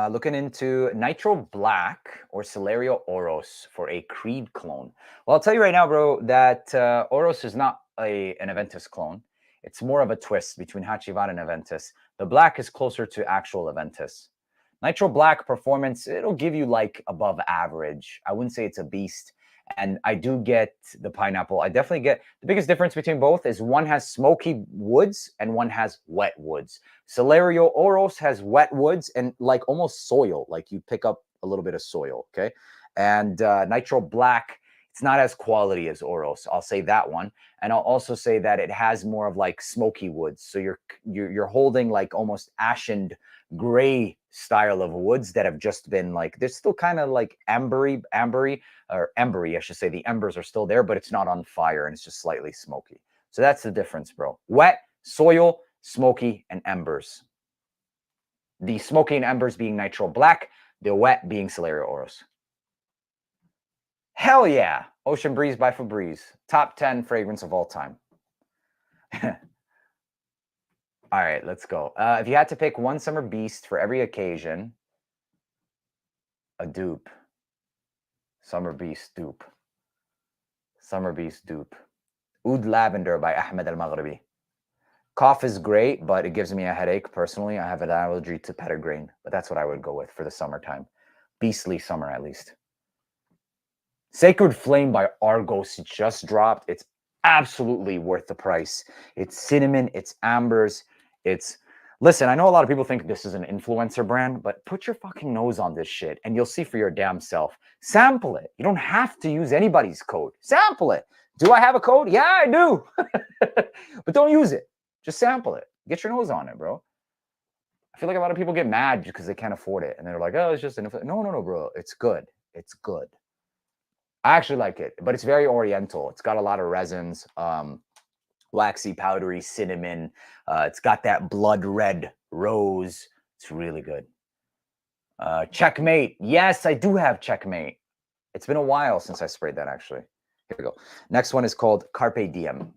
S1: Looking into Nitro Black or Celerio Oros for a Creed clone. Well, I'll tell you right now, bro, that Oros is not an Aventus clone. It's more of a twist between Hachivan and Aventus. The black is closer to actual Aventus. Nitro Black performance, it'll give you like above average. I wouldn't say it's a beast. And I do get the pineapple. I definitely get the biggest difference between both is one has smoky woods and one has wet woods. Celerio Oros has wet woods and like almost soil, like you pick up a little bit of soil, okay? And Nitro Black, it's not as quality as Oros. I'll say that one. And I'll also say that it has more of like smoky woods. So you're holding like almost ashened gray style of woods that have just been like, they're still kind of like ambery, I should say. The embers are still there, but it's not on fire and it's just slightly smoky. So that's the difference, bro. Wet, soil, smoky, and embers. The smoky and embers being Nitro Black, the wet being Celerio Oros. Hell yeah. Ocean Breeze by Febreze. Top 10 fragrance of all time. All right, let's go. If you had to pick one summer beast for every occasion, a dupe. Summer beast dupe. Summer beast dupe. Oud Lavender by Ahmed Al-Maghribi. Cough is great, but it gives me a headache. Personally, I have an allergy to petitgrain, but that's what I would go with for the summertime. Beastly summer, at least. Sacred Flame by Argos just dropped. It's absolutely worth the price. It's cinnamon, it's ambers, it's... Listen, I know a lot of people think this is an influencer brand, but put your fucking nose on this shit and you'll see for your damn self. Sample it. You don't have to use anybody's code. Sample it. Do I have a code? Yeah, I do. But don't use it. Just sample it. Get your nose on it, bro. I feel like a lot of people get mad because they can't afford it. And they're like, oh, it's just an influencer. No, bro. It's good. It's good. I actually like it, but it's very oriental. It's got a lot of resins, waxy, powdery cinnamon. It's got that blood red rose. It's really good. Checkmate. Yes, I do have Checkmate. It's been a while since I sprayed that, actually. Here we go. Next one is called Carpe Diem.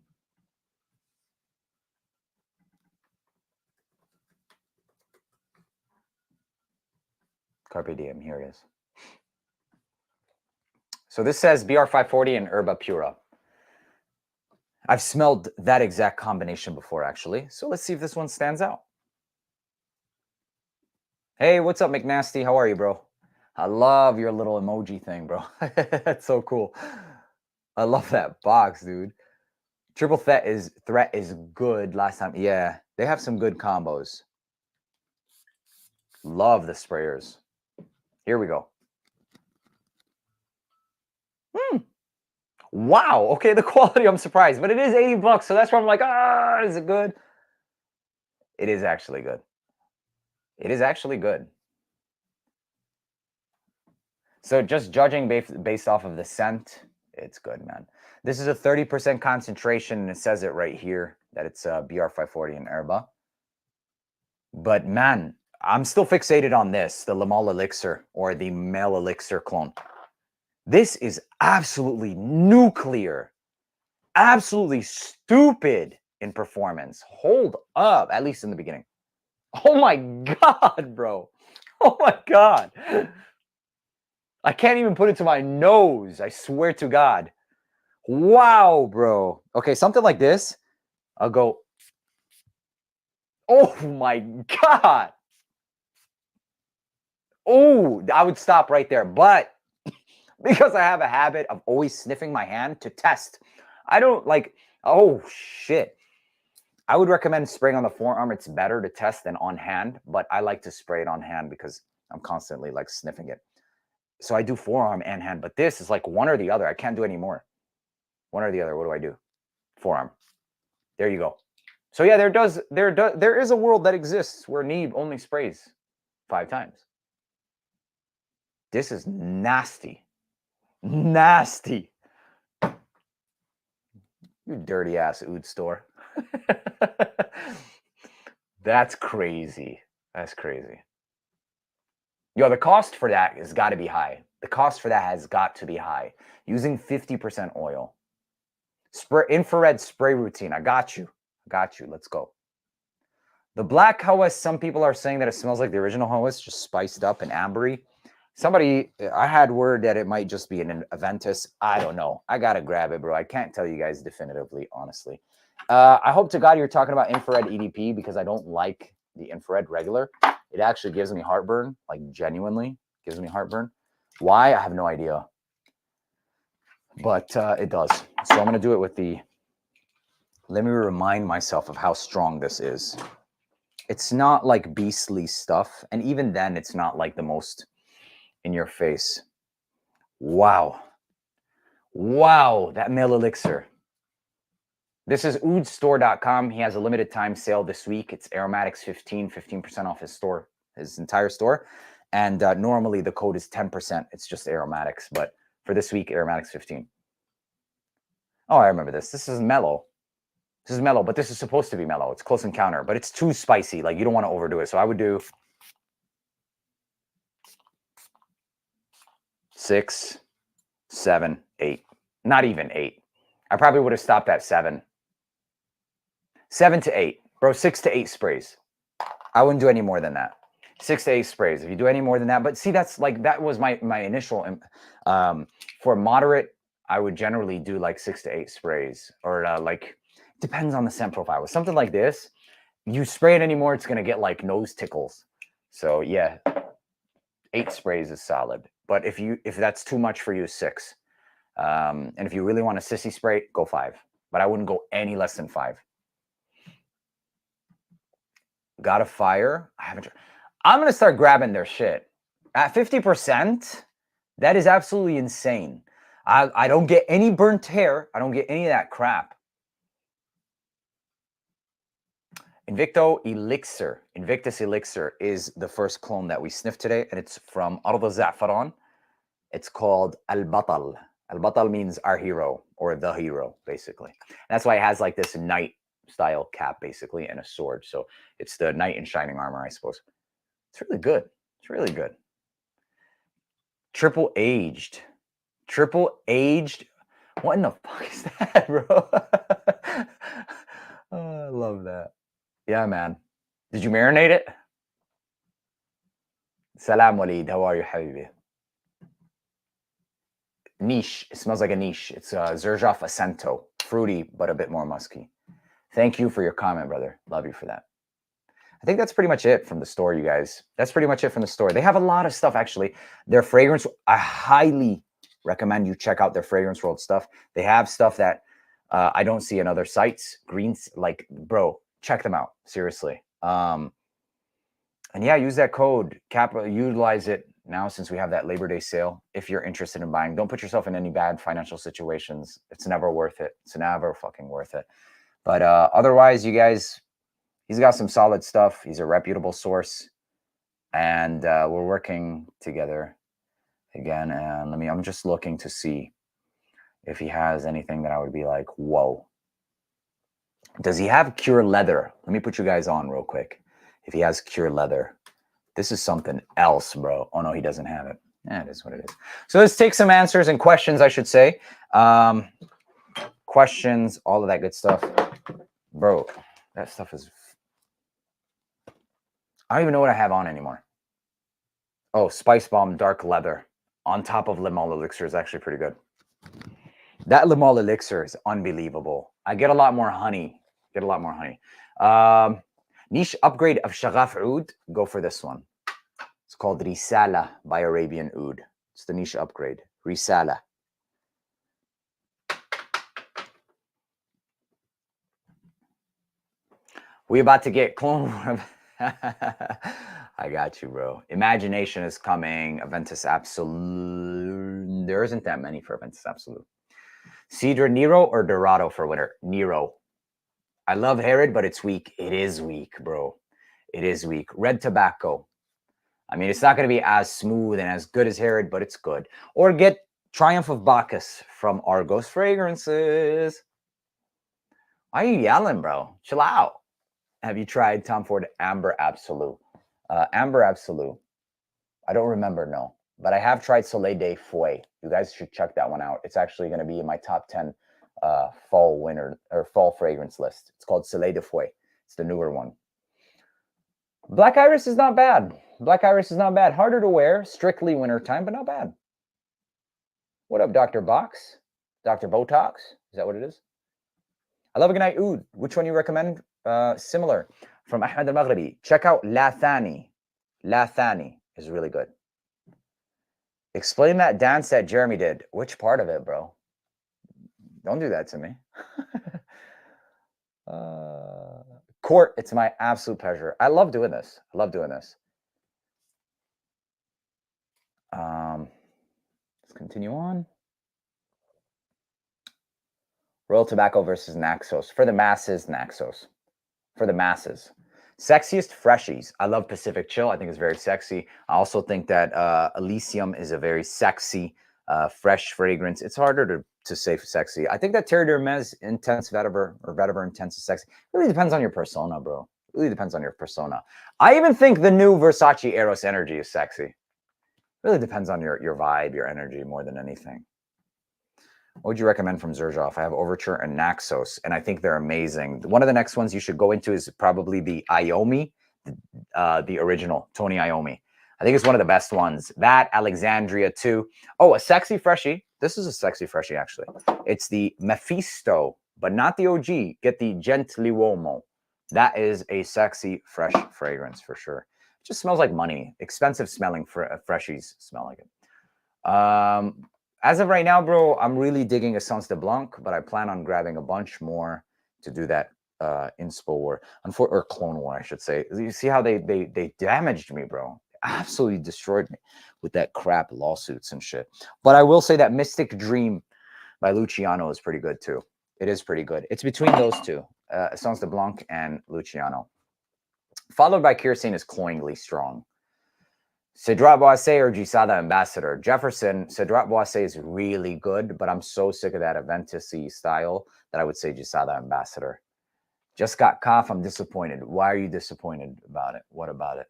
S1: Carpe Diem. Here it is. So this says BR540 and Herba Pura. I've smelled that exact combination before, actually. So let's see if this one stands out. Hey, what's up, McNasty? How are you, bro? I love your little emoji thing, bro. That's so cool. I love that box, dude. Triple threat is good last time. Yeah, they have some good combos. Love the sprayers. Here we go. Wow. Okay, the quality, I'm surprised, but it is 80 bucks, so that's where I'm like, is it good? It is actually good. It is actually good. So just judging based off of the scent, it's good, man. This is a 30% concentration, and it says it right here that it's BR540 in Herba. But man, I'm still fixated on this, the Lamal Elixir or the Male Elixir clone. This is absolutely nuclear, absolutely stupid in performance. Hold up, at least in the beginning. Oh my God, bro. Oh my God. I can't even put it to my nose. I swear to God. Wow, bro. Okay, something like this. I'll go. Oh my God. Oh, I would stop right there. But because I have a habit of always sniffing my hand to test, I don't like, oh shit. I would recommend spraying on the forearm. It's better to test than on hand, but I like to spray it on hand because I'm constantly like sniffing it. So I do forearm and hand, but this is like one or the other. I can't do any more. One or the other. What do I do? Forearm. There you go. So yeah, there is a world that exists where Neeb only sprays 5 times. This is nasty. Nasty. You dirty ass oud store. That's crazy. That's crazy. Yo, the cost for that has got to be high. The cost for that has got to be high. Using 50% oil. Infrared spray routine. I got you. Got you. Let's go. The black Hawas, some people are saying that it smells like the original Hawas, just spiced up and ambery. I had word that it might just be an Aventus. I don't know. I got to grab it, bro. I can't tell you guys definitively, honestly. I hope to God you're talking about infrared EDP because I don't like the infrared regular. It actually gives me heartburn, like genuinely gives me heartburn. Why? I have no idea. But it does. So I'm going to do it with the... Let me remind myself of how strong this is. It's not like beastly stuff. And even then, it's not like the most in your face. Wow. Wow, that male elixir. This is oudstore.com. He has a limited time sale this week. It's AROMATIX 15% off his store, his entire store. And normally the code is 10%. It's just AROMATIX. But for this week, AROMATIX 15. Oh, I remember this. This is mellow. This is mellow, but this is supposed to be mellow. It's close encounter, but it's too spicy. Like, you don't want to overdo it. So I would do 6, 7, 8. Not even 8. I probably would have stopped at 7. 7 to 8. Bro, 6 to 8 sprays. I wouldn't do any more than that. 6 to 8 sprays. If you do any more than that, but see, that's like, that was my initial, for moderate, I would generally do like 6 to 8 sprays, or like, depends on the scent profile. With something like this, you spray it anymore, it's going to get like nose tickles. So yeah, 8 sprays is solid. But if that's too much for you, 6. And if you really want a sissy spray, go 5. But I wouldn't go any less than 5. Got a fire? I haven't. I'm going to start grabbing their shit. At 50%, that is absolutely insane. I don't get any burnt hair. I don't get any of that crap. Invictus Elixir is the first clone that we sniffed today, and it's from Arda Za'faran. It's called albatal. Albatal means our hero, or the hero, basically. That's why it has like this knight style cap, basically, and a sword. So it's the knight in shining armor, I suppose. It's really good. It's really good. Triple aged. Triple aged. What in the fuck is that, bro? Oh, I love that. Yeah, man. Did you marinate it? Salam Walid. How are you, habibi? Niche. It smells like a niche. It's Zerjoff Acento. Fruity, but a bit more musky. Thank you for your comment, brother. Love you for that. I think that's pretty much it from the store, you guys. That's pretty much it from the store. They have a lot of stuff, actually. Their fragrance, I highly recommend you check out their Fragrance World stuff. They have stuff that I don't see in other sites. Greens, like, bro, check them out. Seriously. And yeah, use that code. Utilize it now since we have that Labor Day sale. If you're interested in buying, don't put yourself in any bad financial situations. It's never worth it. It's never fucking worth it. But otherwise, you guys, he's got some solid stuff. He's a reputable source. And we're working together again. And I'm just looking to see if he has anything that I would be like, whoa. Does he have Cure Leather? Let me put you guys on real quick. If he has Cure Leather, this is something else, bro. Oh no, he doesn't have it. Yeah, it is what it is. So let's take some answers and questions, I should say. Questions, all of that good stuff. Bro, that stuff is... I don't even know what I have on anymore. Oh, Spice Bomb Dark Leather on top of Limal Elixir is actually pretty good. That Limal Elixir is unbelievable. I get a lot more honey. Niche upgrade of Shagaf Oud. Go for this one. It's called Risala by Arabian Oud. It's the niche upgrade. Risala. We about to get clone. I got you, bro. Imagination is coming. Aventus Absolute. There isn't that many for Aventus Absolute. Cedra Nero or Dorado for winter? Nero. I love Herod, but it's weak. It is weak, bro. It is weak. Red Tobacco. I mean, it's not going to be as smooth and as good as Herod, but it's good. Or get Triumph of Bacchus from Argos Fragrances. Why are you yelling, bro? Chill out. Have you tried Tom Ford Amber Absolute? Amber Absolute. I don't remember, no. But I have tried Soleil de Fouet. You guys should check that one out. It's actually going to be in my top 10 fall fragrance list. It's called Soleil de Fouet. It's the newer one. Black Iris is not bad. Black Iris is not bad. Harder to wear, strictly wintertime, but not bad. What up, Dr. Box? Dr. Botox? Is that what it is? I love a good night oud. Which one you recommend? Similar. From Ahmed al-Maghribi. Check out La Thani. La Thani is really good. Explain that dance that Jeremy did. Which part of it, bro? Don't do that to me. Court, it's my absolute pleasure. I love doing this. Let's continue on. Royal Tobacco versus Naxos. For the masses, Naxos. For the masses. Sexiest freshies. I love Pacific Chill. I think it's very sexy. I also think that Elysium is a very sexy, fresh fragrance. It's harder to say sexy. I think that Terre d'Hermes Intense Vetiver or Vetiver Intense is sexy. It really depends on your persona, bro. It really depends on your persona. I even think the new Versace Eros Energy is sexy. It really depends on your vibe, your energy more than anything. What would you recommend from Xerjoff? I have Overture and Naxos, and I think they're amazing. One of the next ones you should go into is probably the Iommi, the original, Tony Iommi. I think it's one of the best ones. That, Alexandria too. Oh, a sexy freshie. This is a sexy freshie, actually. It's the Mephisto, but not the OG. Get the Gentiluomo. That is a sexy, fresh fragrance for sure. It just smells like money. Expensive smelling freshies smell like it. As of right now, bro, I'm really digging Essence de Blanc, but I plan on grabbing a bunch more to do that inspo war, or clone war, I should say. You see how they damaged me, bro? Absolutely destroyed me with that crap lawsuits and shit. But I will say that Mystic Dream by Luciano is pretty good too. It is pretty good. It's between those two, Essence de Blanc and Luciano. Followed by Kirsten is Cloyingly Strong. Cedrat Boissé or Gisada Ambassador. Jefferson, Cedrat Boissé is really good, but I'm so sick of that Aventus-y style that I would say Gisada Ambassador. Just got cough. I'm disappointed. Why are you disappointed about it? What about it?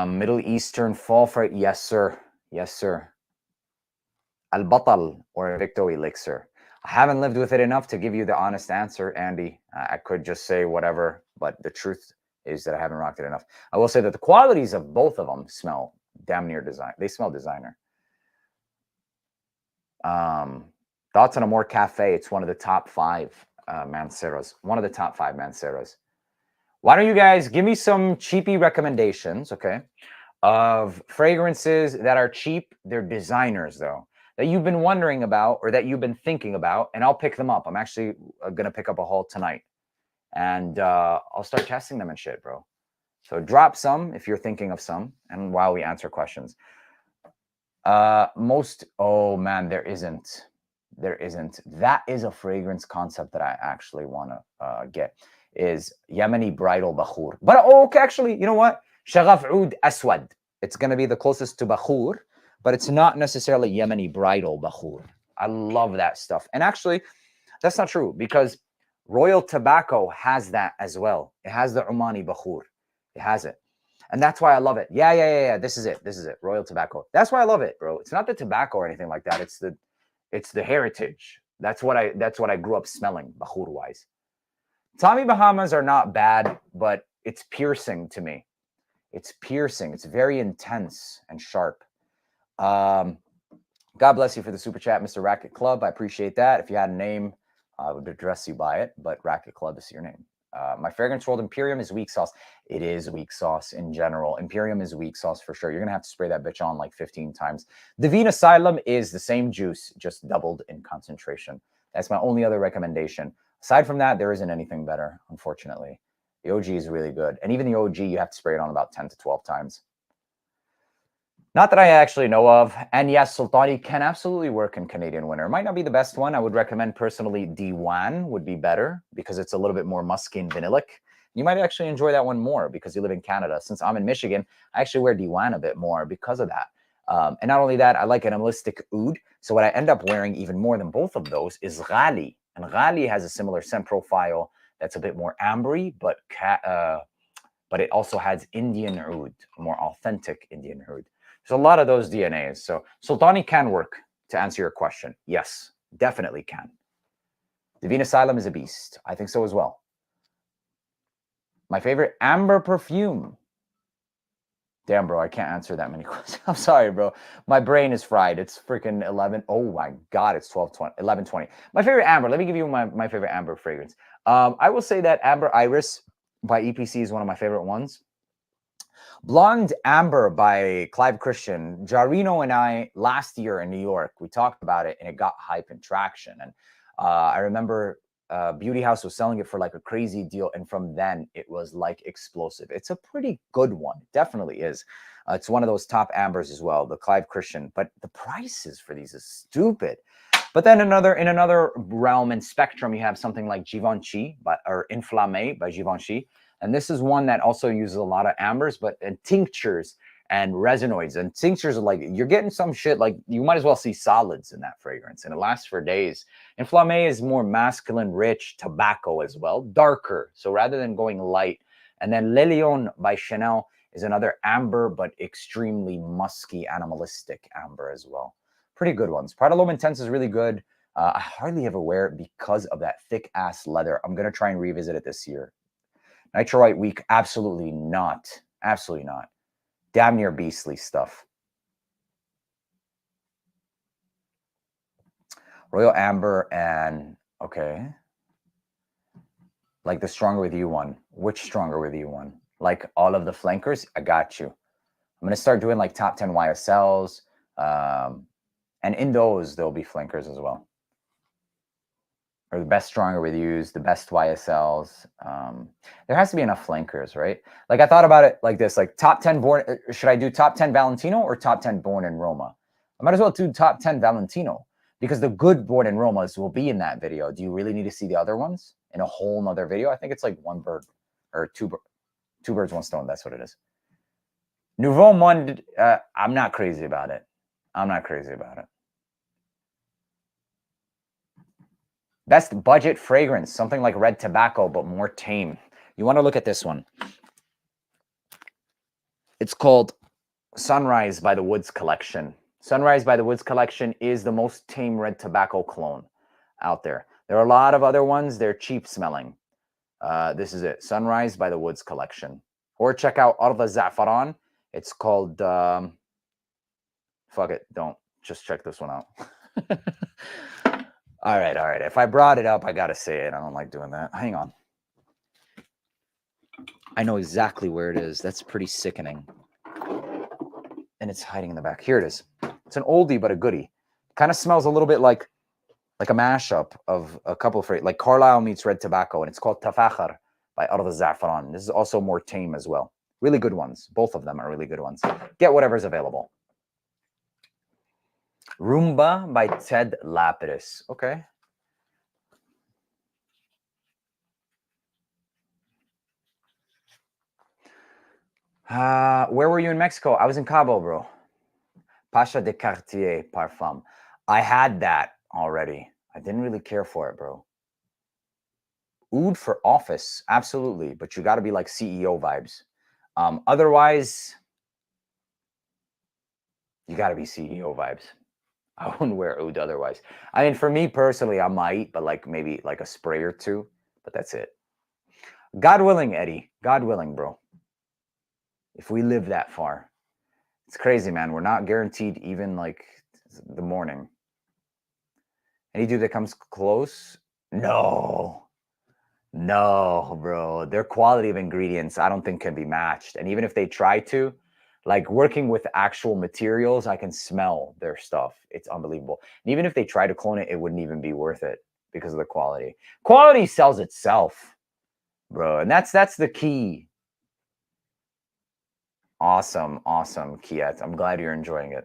S1: Middle Eastern fall fright. Yes, sir. Yes, sir. Albatal or Invicto Elixir. I haven't lived with it enough to give you the honest answer, Andy. I could just say whatever, but the truth is that I haven't rocked it enough. I will say that the qualities of both of them smell damn near design. They smell designer. Thoughts on Amor Cafe. It's one of the top 5 Manceros. One of the top 5 Manceros. Why don't you guys give me some cheapy recommendations, okay, of fragrances that are cheap, they're designers though, that you've been wondering about or that you've been thinking about, and I'll pick them up. I'm actually gonna pick up a haul tonight, and I'll start testing them and shit, bro. So drop some if you're thinking of some, and while we answer questions. Oh man, there isn't. That is a fragrance concept that I actually want to get, is Yemeni bridal bakhur. But okay, actually, you know what? Shaghaf oud aswad. It's going to be the closest to bakhur, but it's not necessarily Yemeni bridal bakhur. I love that stuff. And actually, that's not true, because Royal Tobacco has that as well. It has the Omani bakhur. It has it. And that's why I love it. Yeah. This is it. Royal Tobacco. That's why I love it, bro. It's not the tobacco or anything like that. It's the heritage. That's what I grew up smelling, bakhur wise. Tommy Bahamas are not bad, but it's piercing to me. It's piercing. It's very intense and sharp. God bless you for the super chat, Mr. Racket Club. I appreciate that. If you had a name, I would address you by it, but Racket Club is your name. My fragrance rolled Imperium is weak sauce. It is weak sauce in general. Imperium is weak sauce for sure. You're going to have to spray that bitch on like 15 times. Divine Asylum is the same juice, just doubled in concentration. That's my only other recommendation. Aside from that, there isn't anything better, unfortunately. The OG is really good. And even the OG, you have to spray it on about 10 to 12 times. Not that I actually know of. And yes, Sultani can absolutely work in Canadian winter. It might not be the best one. I would recommend personally D1 would be better because it's a little bit more musky and vanillic. You might actually enjoy that one more because you live in Canada. Since I'm in Michigan, I actually wear D1 a bit more because of that. And not only that, I like animalistic oud. So what I end up wearing even more than both of those is Ghali. And Ghali has a similar scent profile that's a bit more ambery, but it also has Indian oud, more authentic Indian oud. There's a lot of those DNAs. So Sultani can work, to answer your question. Yes, definitely can. Divine Asylum is a beast. I think so as well. My favorite amber perfume. Damn, bro, I can't answer that many questions. I'm sorry, bro. My brain is fried. It's freaking 11. Oh my God, it's 11:20. My favorite amber. Let me give you my favorite amber fragrance. I will say that Amber Iris by EPC is one of my favorite ones. Blonde Amber by Clive Christian. Jarino and I, last year in New York, we talked about it and it got hype and traction. And I remember Beauty House was selling it for like a crazy deal. And from then it was like explosive. It's a pretty good one. It definitely is. It's one of those top ambers as well, the Clive Christian. But the prices for these is stupid. But then in another realm and spectrum, you have something like Givenchy or Inflammé by Givenchy. And this is one that also uses a lot of ambers, but and tinctures and resinoids. And tinctures are like, you're getting some shit, like you might as well see solids in that fragrance. And it lasts for days. Inflammé is more masculine, rich, tobacco as well, darker. So rather than going light. And then Le Lion by Chanel is another amber, but extremely musky, animalistic amber as well. Pretty good ones. Prada L'Homme Intense is really good. I hardly ever wear it because of that thick ass leather. I'm going to try and revisit it this year. Nitro White Week, absolutely not. Absolutely not. Damn near beastly stuff. Royal Amber and, okay. Like the Stronger With You one. Which Stronger With You one? Like all of the flankers? I got you. I'm going to start doing like top 10 YSLs. And in those, there'll be flankers as well. Or the best Stronger With Yous, the best YSLs. There has to be enough flankers, right? Like I thought about it like this, like top 10 born, should I do top 10 Valentino or top 10 Born in Roma? I might as well do top 10 Valentino because the good Born in Romas will be in that video. Do you really need to see the other ones in a whole nother video? I think it's like one bird or two birds, one stone. That's what it is. Nouveau Monde, I'm not crazy about it. Best budget fragrance, something like red tobacco, but more tame. You want to look at this one. It's called Sunrise by the Woods Collection. Sunrise by the Woods Collection is the most tame red tobacco clone out there. There are a lot of other ones. They're cheap smelling. This is it. Sunrise by the Woods Collection. Or check out Arda Za'faran. It's called... fuck it. Don't. Just check this one out. All right. If I brought it up, I got to say it. I don't like doing that. Hang on. I know exactly where it is. That's pretty sickening. And it's hiding in the back. Here it is. It's an oldie, but a goodie. Kind of smells a little bit like a mashup of a couple of, like Carlisle meets Red Tobacco, and it's called Tafakhar by Ard al-Za'faran. This is also more tame as well. Really good ones. Both of them are really good ones. Get whatever's available. Roomba by Ted Lapidus. Okay. Where were you in Mexico? I was in Cabo, bro. Pacha de Cartier Parfum. I had that already. I didn't really care for it, bro. Oud for office, absolutely, but you got to be like CEO vibes. Otherwise, you got to be CEO vibes. I wouldn't wear oud otherwise. I mean, for me personally, I might, but like maybe like a spray or two, but that's it. God willing, Eddie. God willing, bro. If we live that far. It's crazy, man. We're not guaranteed even like the morning. Any dude that comes close? No. No, bro. Their quality of ingredients, I don't think can be matched. And even if they try to, like working with actual materials, I can smell their stuff. It's unbelievable. And even if they try to clone it, it wouldn't even be worth it because of the quality. Quality sells itself, bro. And that's the key. Awesome, awesome, Kiet. I'm glad you're enjoying it.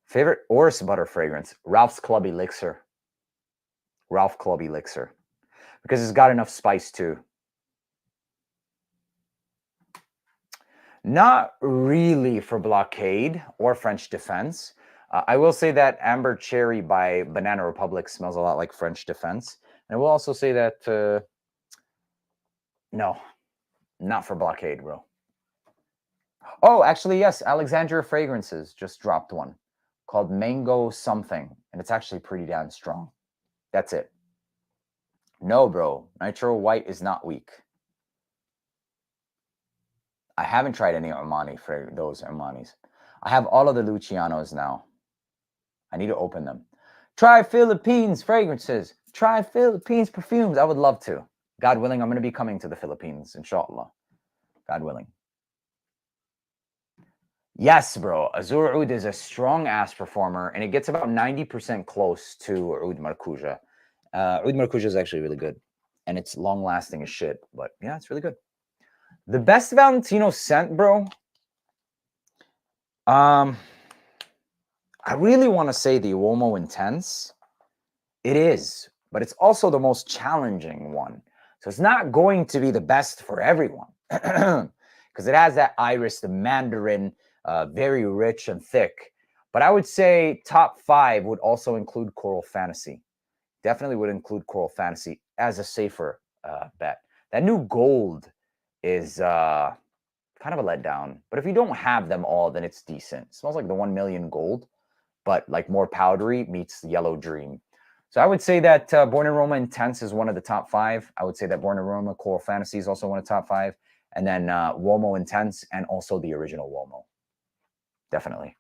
S1: Favorite Orris butter fragrance? Ralph's Club Elixir. Ralph Club Elixir. Because it's got enough spice too. Not really for blockade or French defense. I will say that Amber Cherry by Banana Republic smells a lot like French defense. And I will also say that, no, not for blockade, bro. Oh, actually, yes, Alexandria Fragrances just dropped one called Mango something, and it's actually pretty damn strong. That's it. No, bro, Nitro White is not weak. I haven't tried any Armani for those Armanis. I have all of the Lucianos now. I need to open them. Try Philippines fragrances. Try Philippines perfumes. I would love to. God willing, I'm going to be coming to the Philippines, inshallah. God willing. Yes, bro. Azur Oud is a strong-ass performer, and it gets about 90% close to Oud Marcuja. Oud Marcuja is actually really good, and it's long-lasting as shit. But yeah, it's really good. The best Valentino scent, bro. I really want to say the Uomo Intense. It is, but it's also the most challenging one. So it's not going to be the best for everyone because it has that iris, the mandarin, very rich and thick. But I would say top 5 would also include Coral Fantasy. Definitely would include Coral Fantasy as a safer bet. That new gold is kind of a letdown. But if you don't have them all, then it's decent. It smells like the 1 million gold, but like more powdery meets Yellow Dream. So I would say that Born Aroma Intense is one of the top 5. I would say that Born Aroma Coral Fantasy is also one of the top 5. And then Uomo Intense and also the original Uomo. Definitely.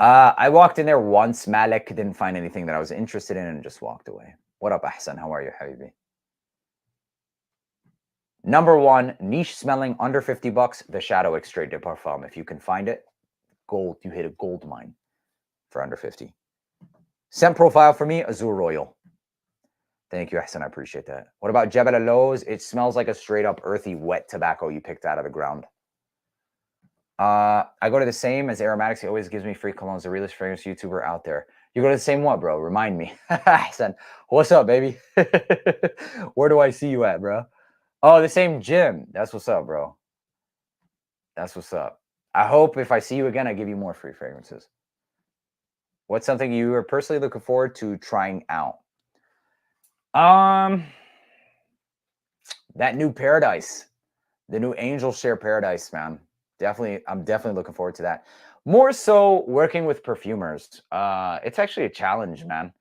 S1: I walked in there once. Malik didn't find anything that I was interested in and just walked away. What up, Ahsan? How are you, Habibi? Number 1, niche smelling under 50 bucks, the Shadow Extrait de Parfum. If you can find it, gold. You hit a gold mine for under 50. Scent profile for me, Azur Royal. Thank you, Ahsan. I appreciate that. What about Jebel Aloes? It smells like a straight up earthy, wet tobacco you picked out of the ground. I go to the same as Aromatics. He always gives me free colognes. The realest fragrance YouTuber out there. You go to the same what, bro? Remind me. Ahsan, what's up, baby? Where do I see you at, bro? Oh, the same gym. That's what's up, bro. That's what's up. I hope if I see you again, I give you more free fragrances. What's something you are personally looking forward to trying out? That new Paradise, the new Angel Share Paradise, man. I'm definitely looking forward to that. More so working with perfumers. It's actually a challenge, man.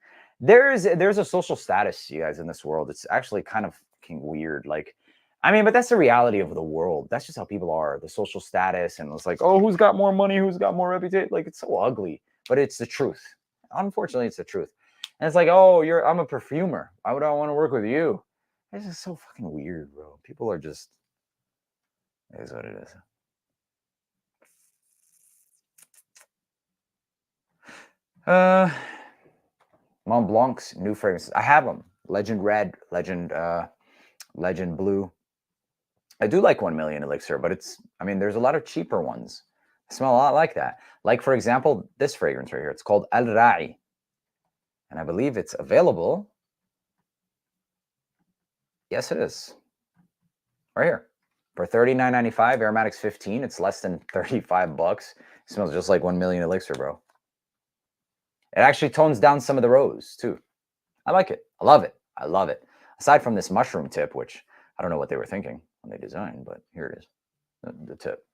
S1: There's a social status, you guys, in this world. It's actually kind of fucking weird. Like, I mean, but that's the reality of the world. That's just how people are. The social status, and it's like, oh, who's got more money? Who's got more reputation? Like, it's so ugly, but it's the truth. Unfortunately, it's the truth. And it's like, oh, I'm a perfumer. Why would I want to work with you? This is so fucking weird, bro. People are just, it is what it is. Mont Blanc's new fragrances. I have them. Legend Red, Legend Blue. I do like 1 million elixir, but I mean, there's a lot of cheaper ones. They smell a lot like that. Like, for example, this fragrance right here. It's called Al Ra'i. And I believe it's available. Yes, it is. Right here. For $39.95, AROMATIX 15. It's less than 35 bucks. It smells just like 1 million elixir, bro. It actually tones down some of the rose, too. I like it. I love it. I love it. Aside from this mushroom tip, which I don't know what they were thinking when they designed, but here it is. The tip.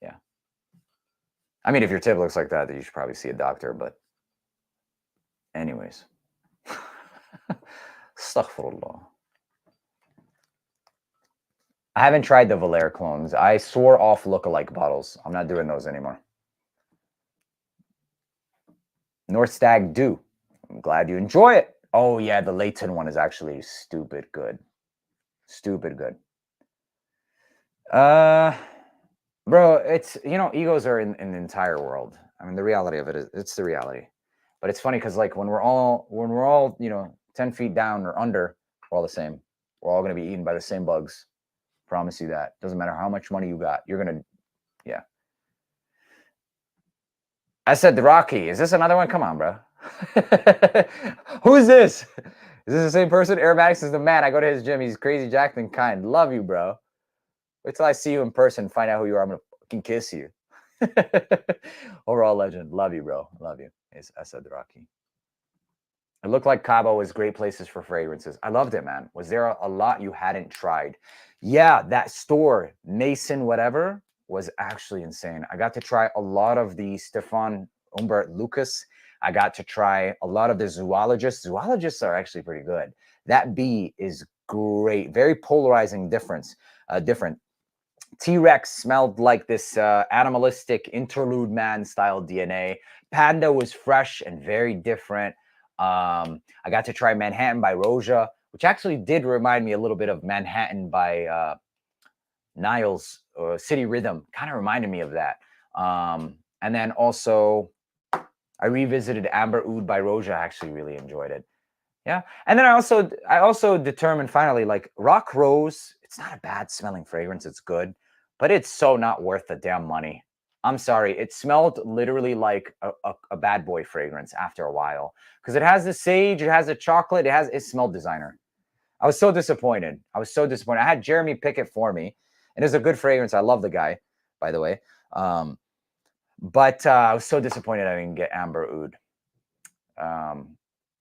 S1: Yeah. I mean, if your tip looks like that, then you should probably see a doctor, but anyways. Astaghfirullah. I haven't tried the Valère clones. I swore off look-alike bottles. I'm not doing those anymore. North Stag Dew. I'm glad you enjoy it. Oh, yeah, the Layton one is actually stupid good. Stupid good. Bro, it's, you know, egos are in the entire world. I mean, the reality of it is, it's the reality. But it's funny because, like, when we're all, you know, 10 feet down or under, we're all the same. We're all going to be eaten by the same bugs. Promise you that. Doesn't matter how much money you got. You're going to, yeah. I said the Rocky. Is this another one? Come on, bro. Who's this? Is this the same person? AROMATIX is the man. I go to his gym. He's crazy, Jacked, and kind. Love you, bro. Wait till I see you in person, find out who you are. I'm going to fucking kiss you. Overall legend. Love you, bro. Love you. It's Asad Raki. It looked like Cabo was great places for fragrances. I loved it, man. Was there a lot you hadn't tried? Yeah, that store, Mason whatever, was actually insane. I got to try a lot of the Stefan Humbert Lucas. I got to try a lot of the zoologists. Zoologists are actually pretty good. That bee is great. Very polarizing different. T-Rex smelled like this animalistic interlude man style DNA. Panda was fresh and very different. I got to try Manhattan by Roja, which actually did remind me a little bit of Manhattan by Niles or City Rhythm. Kind of reminded me of that. And then also I revisited Amber Oud by Roja. I actually really enjoyed it. Yeah. And then I also determined finally, like, Rock Rose, it's not a bad smelling fragrance. It's good, but it's so not worth the damn money. I'm sorry. It smelled literally like a bad boy fragrance after a while because it has the sage, it has the chocolate, it smelled designer. I was so disappointed. I had Jeremy pick it for me, and it's a good fragrance. I love the guy, by the way. But I was so disappointed I didn't get Amber Oud.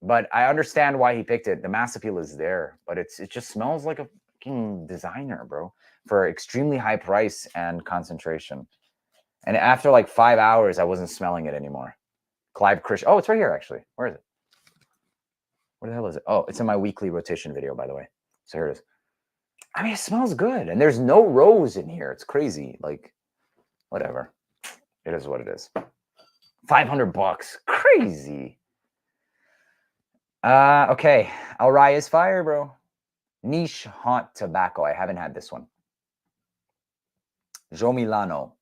S1: But I understand why he picked it. The mass appeal is there, but it just smells like a fucking designer, bro, for extremely high price and concentration. And after like 5 hours, I wasn't smelling it anymore. Clive Christian. Oh, it's right here, actually. Where is it? Where the hell is it? Oh, it's in my weekly rotation video, by the way. So here it is. I mean, it smells good. And there's no rose in here. It's crazy. Like, whatever. It is what it is. 500 bucks. Crazy. Okay. Al Ra'i is fire, bro. Niche Haunt Tobacco. I haven't had this one. Jo Milano.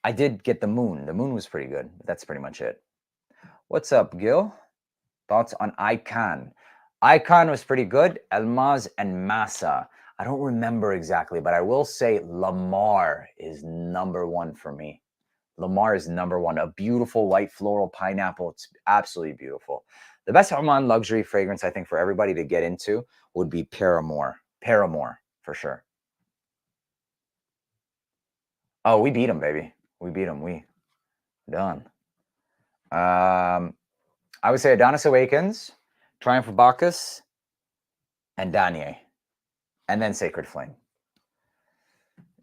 S1: I did get the Moon. The Moon was pretty good, but that's pretty much it. What's up, Gil? Thoughts on Icon? Icon was pretty good. Elmaz and Massa. I don't remember exactly, but I will say Lamar is #1 for me. Lamar is #1. A beautiful white floral pineapple. It's absolutely beautiful. The best Oman luxury fragrance, I think, for everybody to get into would be Paramore. Paramore, for sure. Oh, we beat him, baby. We beat him. We done. I would say Adonis Awakens, Triumph of Bacchus, and Danye. And then Sacred Flame.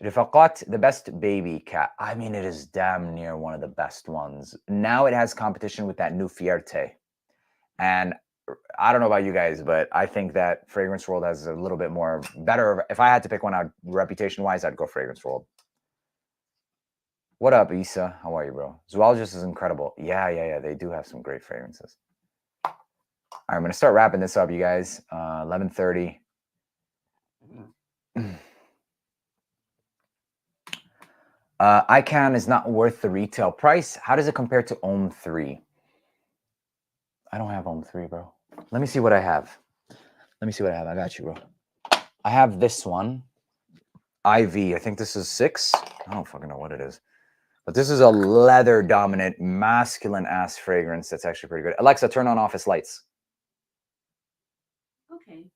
S1: Rifaqat, the best baby cat. I mean, it is damn near one of the best ones. Now it has competition with that new Fierte. And I don't know about you guys, but I think that Fragrance World has a little bit more better. If I had to pick one out reputation-wise, I'd go Fragrance World. What up, Issa? How are you, bro? Zoologist is incredible. Yeah. They do have some great fragrances. All right, I'm going to start wrapping this up, you guys. 11:30. ICANN is not worth the retail price. How does it compare to Ohm 3? I don't have Ohm 3, bro. Let me see what I have. Let me see what I have. I got you, bro. I have this one. IV. I think this is 6. I don't fucking know what it is. But this is a leather dominant, masculine ass fragrance that's actually pretty good. Alexa, turn on office lights.
S2: Okay.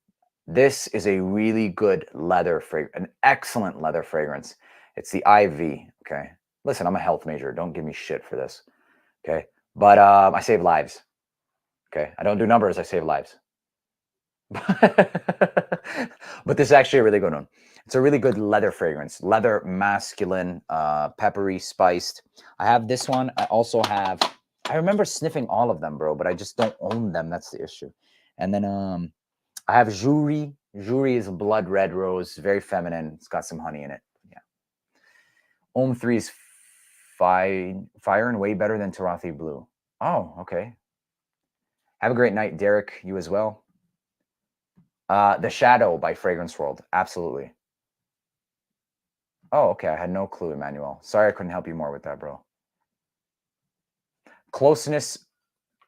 S1: This is a really good leather fragrance, an excellent leather fragrance. It's the IV. Okay. Listen, I'm a health major. Don't give me shit for this. Okay. But I save lives. Okay. I don't do numbers. I save lives. But this is actually a really good one. It's a really good leather fragrance. Leather, masculine, peppery, spiced. I have this one. I also have, I remember sniffing all of them, bro, but I just don't own them. That's the issue. And then I have Jury. Jury is a blood red rose, very feminine. It's got some honey in it. Yeah. Ohm 3 is fire and way better than Tarathi Blue. Oh, okay. Have a great night, Derek. You as well. The Shadow by Fragrance World. Absolutely. Oh, okay. I had no clue, Emmanuel. Sorry I couldn't help you more with that, bro. Closeness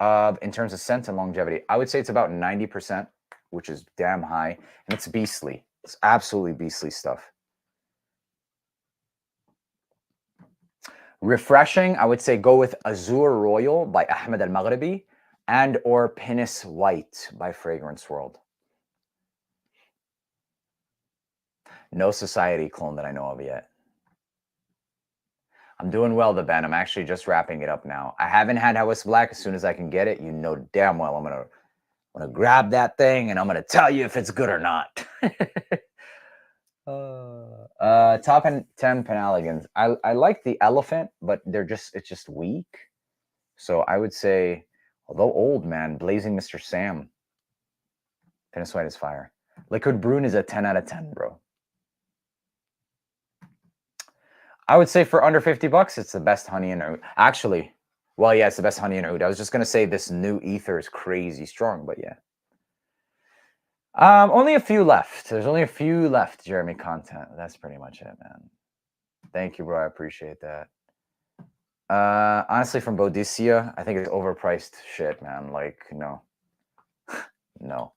S1: in terms of scent and longevity. I would say it's about 90%, which is damn high. And it's beastly. It's absolutely beastly stuff. Refreshing, I would say go with Azure Royal by Ahmed Al-Maghribi and or Pinus White by Fragrance World. No Society clone that I know of yet. I'm doing well, the band. I'm actually just wrapping it up now. I haven't had House Black. As soon as I can get it, you know damn well I'm gonna grab that thing and I'm gonna tell you if it's good or not. Top 10 Penaligans. I like the elephant, but it's just weak. So I would say, although old, man, Blazing Mr. Sam. Pinus White is fire. Liquid Brune is a 10 out of 10, bro. I would say for under 50 bucks, it's the best honey in oud. Actually, well, yeah, it's the best honey in oud. I was just gonna say this new ether is crazy strong, but yeah. Only a few left. There's only a few left, Jeremy content. That's pretty much it, man. Thank you, bro. I appreciate that. Honestly, from Boadicea, I think it's overpriced shit, man. Like, no. No.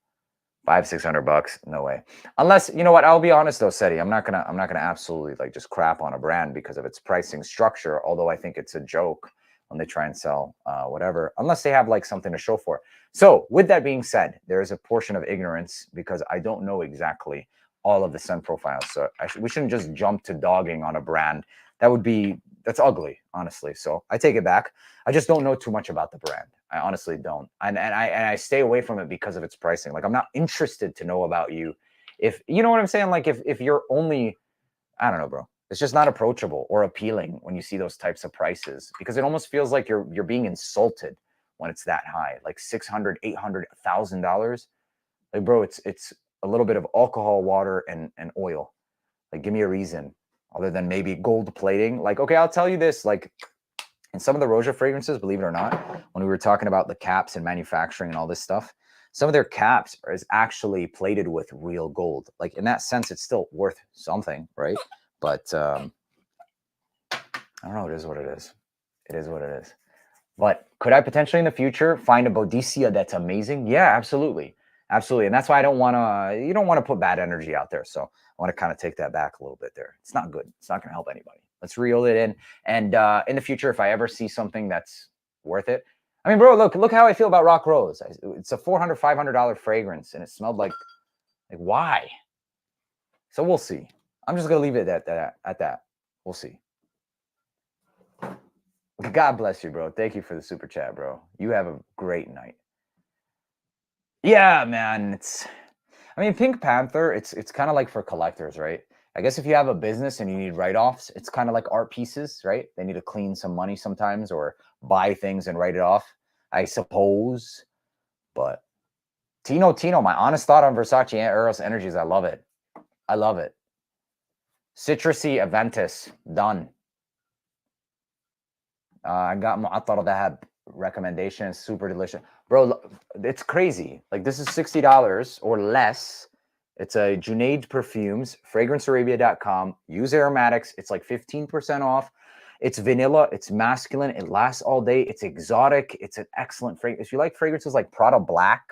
S1: $500-600, no way. Unless, you know what, I'll be honest though, Seti, I'm not gonna absolutely like just crap on a brand because of its pricing structure, although I think it's a joke when they try and sell whatever, unless they have like something to show for it. So with that being said, there is a portion of ignorance because I don't know exactly all of the scent profiles. So we shouldn't just jump to dogging on a brand. That's ugly, honestly. So I take it back. I just don't know too much about the brand. I honestly don't. And I stay away from it because of its pricing. Like, I'm not interested to know about you. If you know what I'm saying, like if you're only, I don't know, bro. It's just not approachable or appealing when you see those types of prices because it almost feels like you're being insulted when it's that high, like $600, $800, $1,000. Like, bro, it's a little bit of alcohol, water, and oil. Like, give me a reason other than maybe gold plating. Like, okay, I'll tell you this, like, and some of the Roja fragrances, believe it or not, when we were talking about the caps and manufacturing and all this stuff, some of their caps is actually plated with real gold. Like, in that sense, it's still worth something, right? But I don't know. It is what it is. It is what it is. But could I potentially in the future find a Boadicea that's amazing? Yeah, absolutely. Absolutely. And that's why I don't want to, you don't want to put bad energy out there. So I want to kind of take that back a little bit there. It's not good. It's not going to help anybody. Let's reel it in. And in the future, if I ever see something that's worth it, I mean, bro, look how I feel about Rock Rose. It's a $400, $500 fragrance, and it smelled like why? So we'll see. I'm just gonna leave it at that. We'll see. God bless you, bro. Thank you for the super chat, bro. You have a great night. Yeah, man. I mean, Pink Panther, it's kind of like for collectors, right? I guess if you have a business and you need write-offs, it's kind of like art pieces, right? They need to clean some money sometimes or buy things and write it off, I suppose. But Tino, my honest thought on Versace Eros Energies, I love it. I love it. Citrusy Aventus, done. I got Mu'attar Dahab recommendation, super delicious. Bro, it's crazy. Like, this is $60 or less. It's a Junaid Perfumes, fragrancearabia.com. Use AROMATIX. It's like 15% off. It's vanilla. It's masculine. It lasts all day. It's exotic. It's an excellent fragrance. If you like fragrances like Prada Black,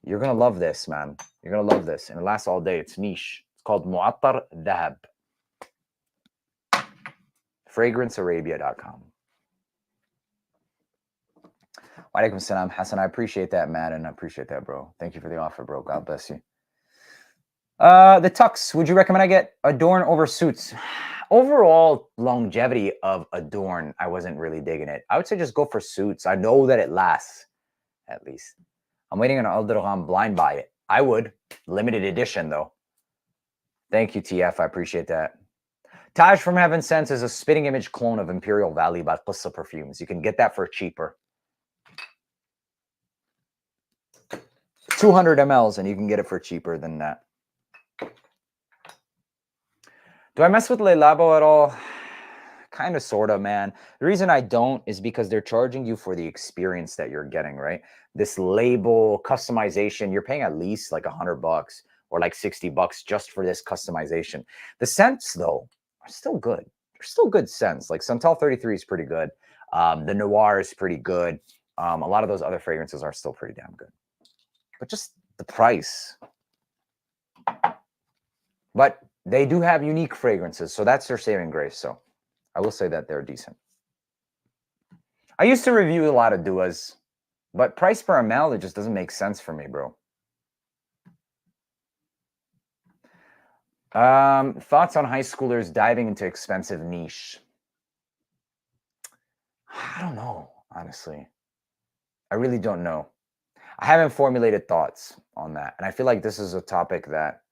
S1: you're going to love this, man. You're going to love this. And it lasts all day. It's niche. It's called Mu'attar Dahab. Fragrancearabia.com. Walaikum salam, Hassan. I appreciate that, man, and I appreciate that, bro. Thank you for the offer, bro. God bless you. The tux. Would you recommend I get Adorn over Suits? Overall longevity of Adorn, I wasn't really digging it. I would say just go for Suits. I know that it lasts, at least. I'm waiting on Alderaan blind buy it. I would. Limited edition, though. Thank you, TF. I appreciate that. Taj from Heaven Sense is a spitting image clone of Imperial Valley by Qissa Perfumes. You can get that for cheaper. 200 mLs, and you can get it for cheaper than that. Do I mess with Le Labo at all? Kind of, sort of, man. The reason I don't is because they're charging you for the experience that you're getting, right? This label, customization, you're paying at least like $100 or like $60 just for this customization. The scents, though, are still good. They're still good scents. Like Santal 33 is pretty good. The Noir is pretty good. A lot of those other fragrances are still pretty damn good. But just the price. But they do have unique fragrances, so that's their saving grace. So I will say that they're decent. I used to review a lot of Duas, but price per ml, it just doesn't make sense for me, bro. Thoughts on high schoolers diving into expensive niche? I don't know, honestly. I really don't know. I haven't formulated thoughts on that. And I feel like this is a topic that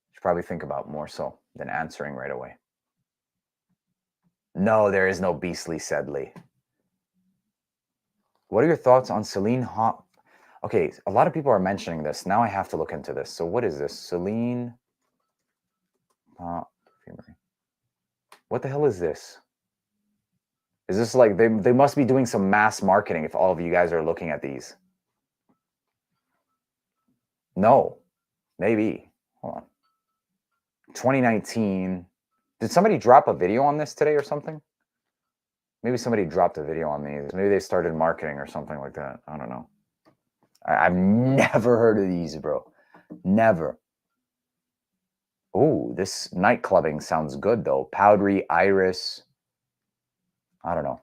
S1: you should probably think about more so than answering right away. No, there is no beastly Sedley. What are your thoughts on Celine Hot? Okay, a lot of people are mentioning this. Now I have to look into this. So what is this? Celine Hot Perfumery. What the hell is this? Is this like, they must be doing some mass marketing if all of you guys are looking at these. No, maybe. Hold on. 2019. Did somebody drop a video on this today or something? Maybe somebody dropped a video on these. Maybe they started marketing or something like that. I don't know. I've never heard of these, bro. Never. Oh, this night clubbing sounds good, though. Powdery Iris. I don't know.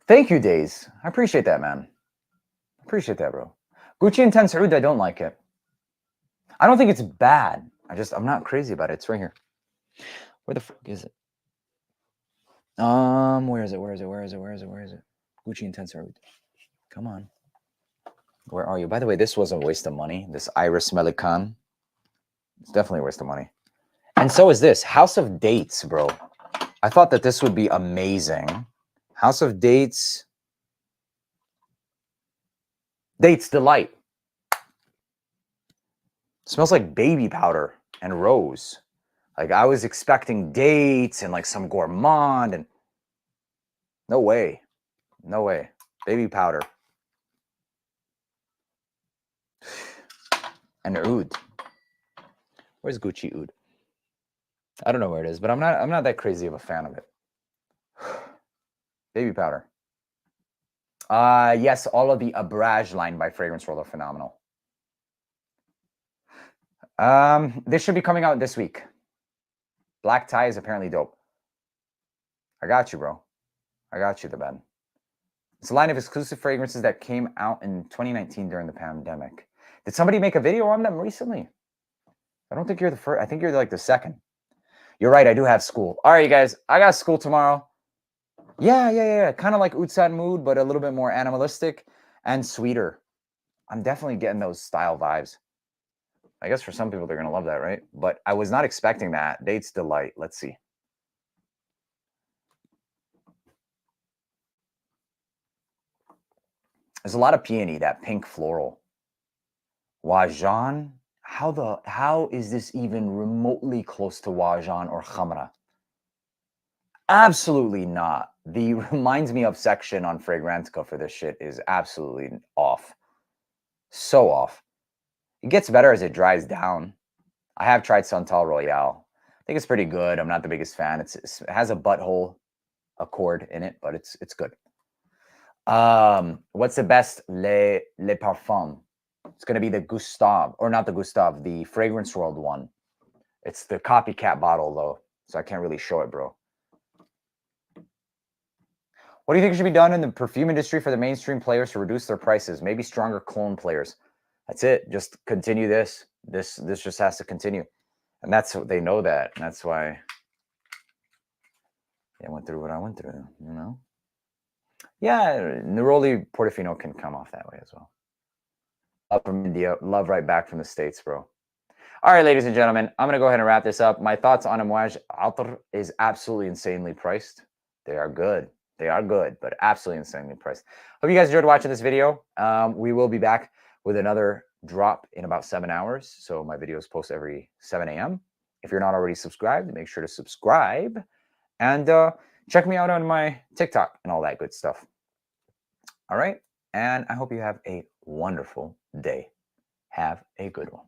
S1: Thank you, Days. I appreciate that, man. Appreciate that, bro. Gucci Intense Oud, I don't like it. I don't think it's bad. I'm not crazy about it. It's right here. Where the fuck is it? Where is it? Gucci Intense Oud. Come on. Where are you? By the way, this was a waste of money. This Iris Melikan. It's definitely a waste of money. And so is this. House of Dates, bro. I thought that this would be amazing. House of Dates. Dates Delight. Smells like baby powder and rose. Like I was expecting dates and like some gourmand and no way. No way. Baby powder. And oud. Where's Gucci oud? I don't know where it is, but I'm not that crazy of a fan of it. Baby powder. Yes, all of the Abrage line by Fragrance World are phenomenal. This should be coming out this week. Black tie is apparently dope. I got you, bro. I got you, the Ben. It's a line of exclusive fragrances that came out in 2019 during the pandemic. Did somebody make a video on them recently? I don't think you're the first. I think you're like the second. You're right. I do have school. All right, you guys. I got school tomorrow. Yeah. Kind of like Oud Mood, but a little bit more animalistic and sweeter. I'm definitely getting those style vibes. I guess for some people, they're going to love that, right? But I was not expecting that. Dates Delight. Let's see. There's a lot of peony, that pink floral. Wajan? How is this even remotely close to Wajan or Khamra? Absolutely not. The reminds me of section on Fragrantica for this shit is absolutely off. So off. It gets better as it dries down. I have tried Santal Royale. I think it's pretty good. I'm not the biggest fan. It has a butthole accord in it, but it's good. What's the best Les Parfums? It's gonna be the Gustave, or not the Gustave, the Fragrance World one. It's the copycat bottle though, so I can't really show it, bro. What do you think should be done in the perfume industry for the mainstream players to reduce their prices? Maybe stronger clone players. That's it. Just continue this. This just has to continue, and that's what they know that, and that's why I went through what I went through. You know. Yeah, Neroli Portofino can come off that way as well. Love from India. Love right back from the States, bro. All right, ladies and gentlemen, I'm going to go ahead and wrap this up. My thoughts on Amouage Altar is absolutely insanely priced. They are good. They are good, but absolutely insanely priced. Hope you guys enjoyed watching this video. We will be back with another drop in about 7 hours. So my videos post every 7 a.m. If you're not already subscribed, make sure to subscribe. And check me out on my TikTok and all that good stuff. All right. And I hope you have a wonderful day. Have a good one.